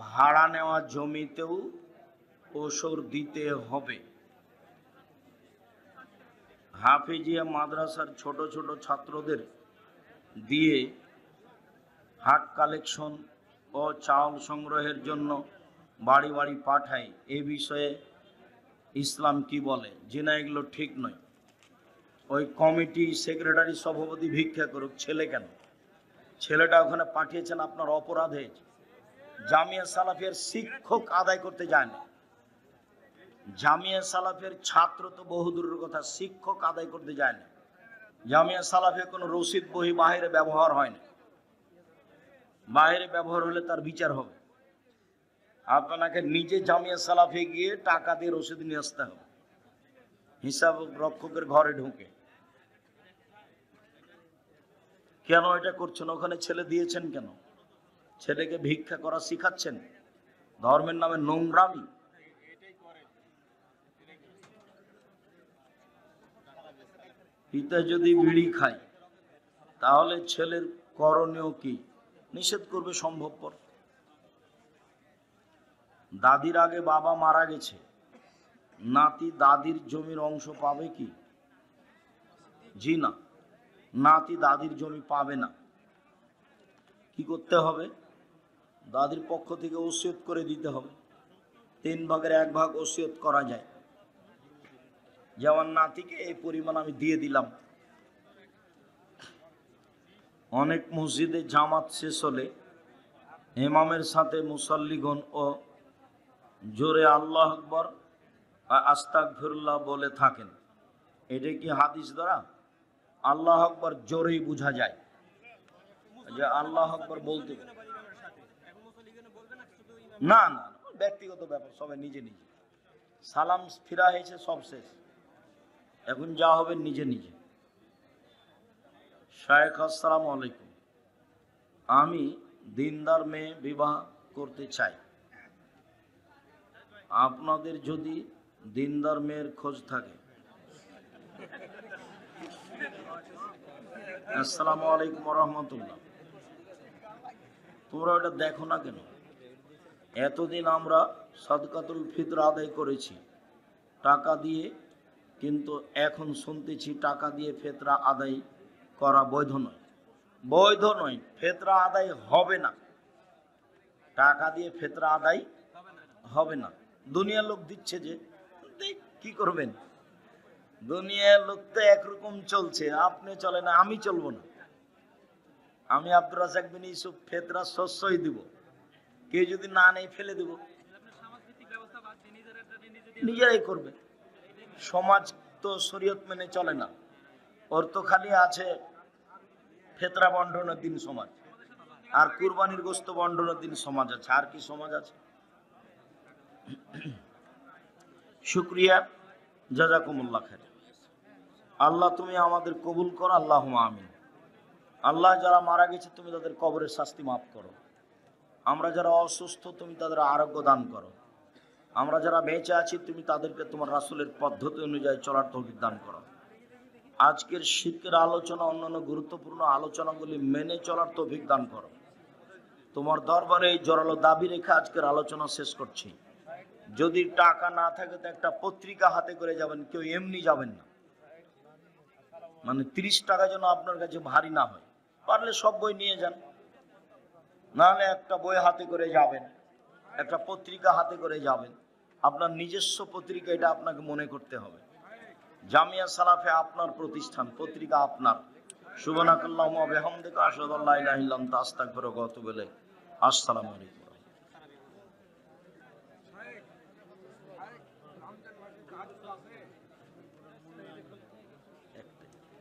ভাড়া নেওয়া জমিতেও ওসর দিতে হবে। হাফিজিয়া মাদ্রাসার ছোট ছোট ছাত্রদের দিয়ে হাট কালেকশন ও চাউল সংগ্রহের জন্য বাড়ি বাড়ি পাঠায়, এ বিষয়ে ইসলাম কি বলে? জি না, এগুলো ঠিক নয়। ওই কমিটি সেক্রেটারি সভাপতি ভিক্ষা করুক, ছেলে কেন? ছেলেটা ওখানে পাঠিয়েছেন, আপনার অপরাধ হয়েছে। জামিয়া সালাফিয়ার শিক্ষক আদায় করতে যায় না, জামিয়া সালাফের ছাত্র তো বহুদূরের কথা, শিক্ষক আদায় করতে যায় না। জামিয়া সালাফে কোনো রসিদ বহি বাইরে ব্যবহার হয় না, বাইরে ব্যবহার হলে তার বিচার হবে। আপনাকে নিজে জামিয়া সালাফে গিয়ে টাকা দিয়ে রসিদ নিয়ে আসতে হবে, হিসাব রক্ষকের ঘরে ঢুকে। কেন এটা করছেন? ওখানে ছেলে দিয়েছেন কেন? ছেলেকে ভিক্ষা করা শিখাচ্ছেন? ধর্মের নামে নোংরামি। পিতা যদি বিড়ি খায় তাহলে ছেলের করণীয় কি? নিষেধ করবে সম্ভবপর। দাদির আগে বাবা মারা গেছে, নাতি দাদির জমির অংশ পাবে কি? জি না, নাতি দাদির জমি পাবে না। কি করতে হবে? দাদির পক্ষ থেকে ওসিয়ত করে দিতে হবে। 3 ভাগের 1 ভাগ ওসিয়ত করা যায়। যেমন নাতিকে এই পরিমাণ আমি দিয়ে দিলাম। অনেক মসজিদে জামাত শেষ হলে ইমামের সাথে মুসাল্লিগণ ও জোরে আল্লাহু আকবার আস্তাগফিরুল্লাহ বলে থাকেন। এটা কি হাদিস দ্বারা? আল্লাহু আকবার জোরেই বোঝা যায় যে আল্লাহু আকবার বলতে, না না ব্যক্তিগত ব্যাপার, সবাই নিজে নিজে। সালাম ফিরা হয়েছে, সব শেষ, এখন যা হবে নিজে নিজে। শায়েখ আসসালামু আলাইকুম, আমি দিনদার মেয়ে বিবাহ করতে চাই। আপনাদের যদি দিনদার মেয়ের খোঁজ থাকে। আসসালামু আলাইকুম রহমতুল্লাহ। তোমরা ওটা দেখো না কেন? এতদিন আমরা সাদকাতুল ফিতর আদায় করেছি টাকা দিয়ে, কিন্তু এখন শুনতেছি টাকা দিয়ে ফিতরা আদায় করা বৈধ নয়। বৈধ নয়, ফিতরা আদায় হবে না। টাকা দিয়ে ফিতরা আদায় হবে না। দুনিয়ার লোক দিচ্ছে যে, কি করবেন? দুনিয়ার লোক তো একরকম চলছে, আপনি চলে না, আমি চলবো না। আমি আব্দুর রাজ্জাক বিন ইউসুফ ফিতরা শস্যই দিব, কেউ যদি না নেই ফেলে দেব, নিজেরাই করবে। সমাজ তো শরীয়ত মেনে চলে না, ওর তো খালি আছে ফিতরা বন্টনের দিন সমাজ, আর কুরবানির গোশত বন্টনের দিন সমাজ আছে, আর কি সমাজ আছে? শুকরিয়া, জাযাকুমুল্লাহ খাইর। আল্লাহ তুমি আমাদের কবুল করো, আল্লাহুম্মা আমিন। আল্লাহ যারা মারা গেছে তুমি তাদের কবরের শাস্তি মাফ করো। আমরা যারা অসুস্থ তুমি তাদের আরোগ্য দান করো। আমরা যারা বেঁচে আছি তুমি তাদেরকে তোমার রাসূলের পদ্ধতি অনুযায়ী চলার তৌফিক দান করো। আজকের শিরকের আলোচনা, অন্যান্য গুরুত্বপূর্ণ আলোচনাগুলি মেনে চলার তৌফিক দান করো। তোমার দরবারে এই জোরালো দাবি রেখে আজকের আলোচনা শেষ করছি। যদি টাকা না থাকে তো একটা পত্রিকা হাতে করে যাবেন, কেউ এমনি যাবেন না। মানে 30 টাকা যেন আপনার কাছে ভারী না হয়। পারলে সব বই নিয়ে যান, নাহলে একটা বই হাতে করে যাবেন, একটা পত্রিকা হাতে করে যাবেন। আপনার নিজস্ব পত্রিকা, এটা আপনাকে মনে করতে হবে। জামিয়া সালাফে আপনার প্রতিষ্ঠান, পত্রিকা আপনার। সুবহানাকাল্লাহুম্মা ওয়া বিহামদিকা আশহাদু আল্লা ইলাহা ইল্লা আনতা আস্তাগফিরুকা ওয়া আতুবু ইলাইক। আসসালামু আলাইকুম।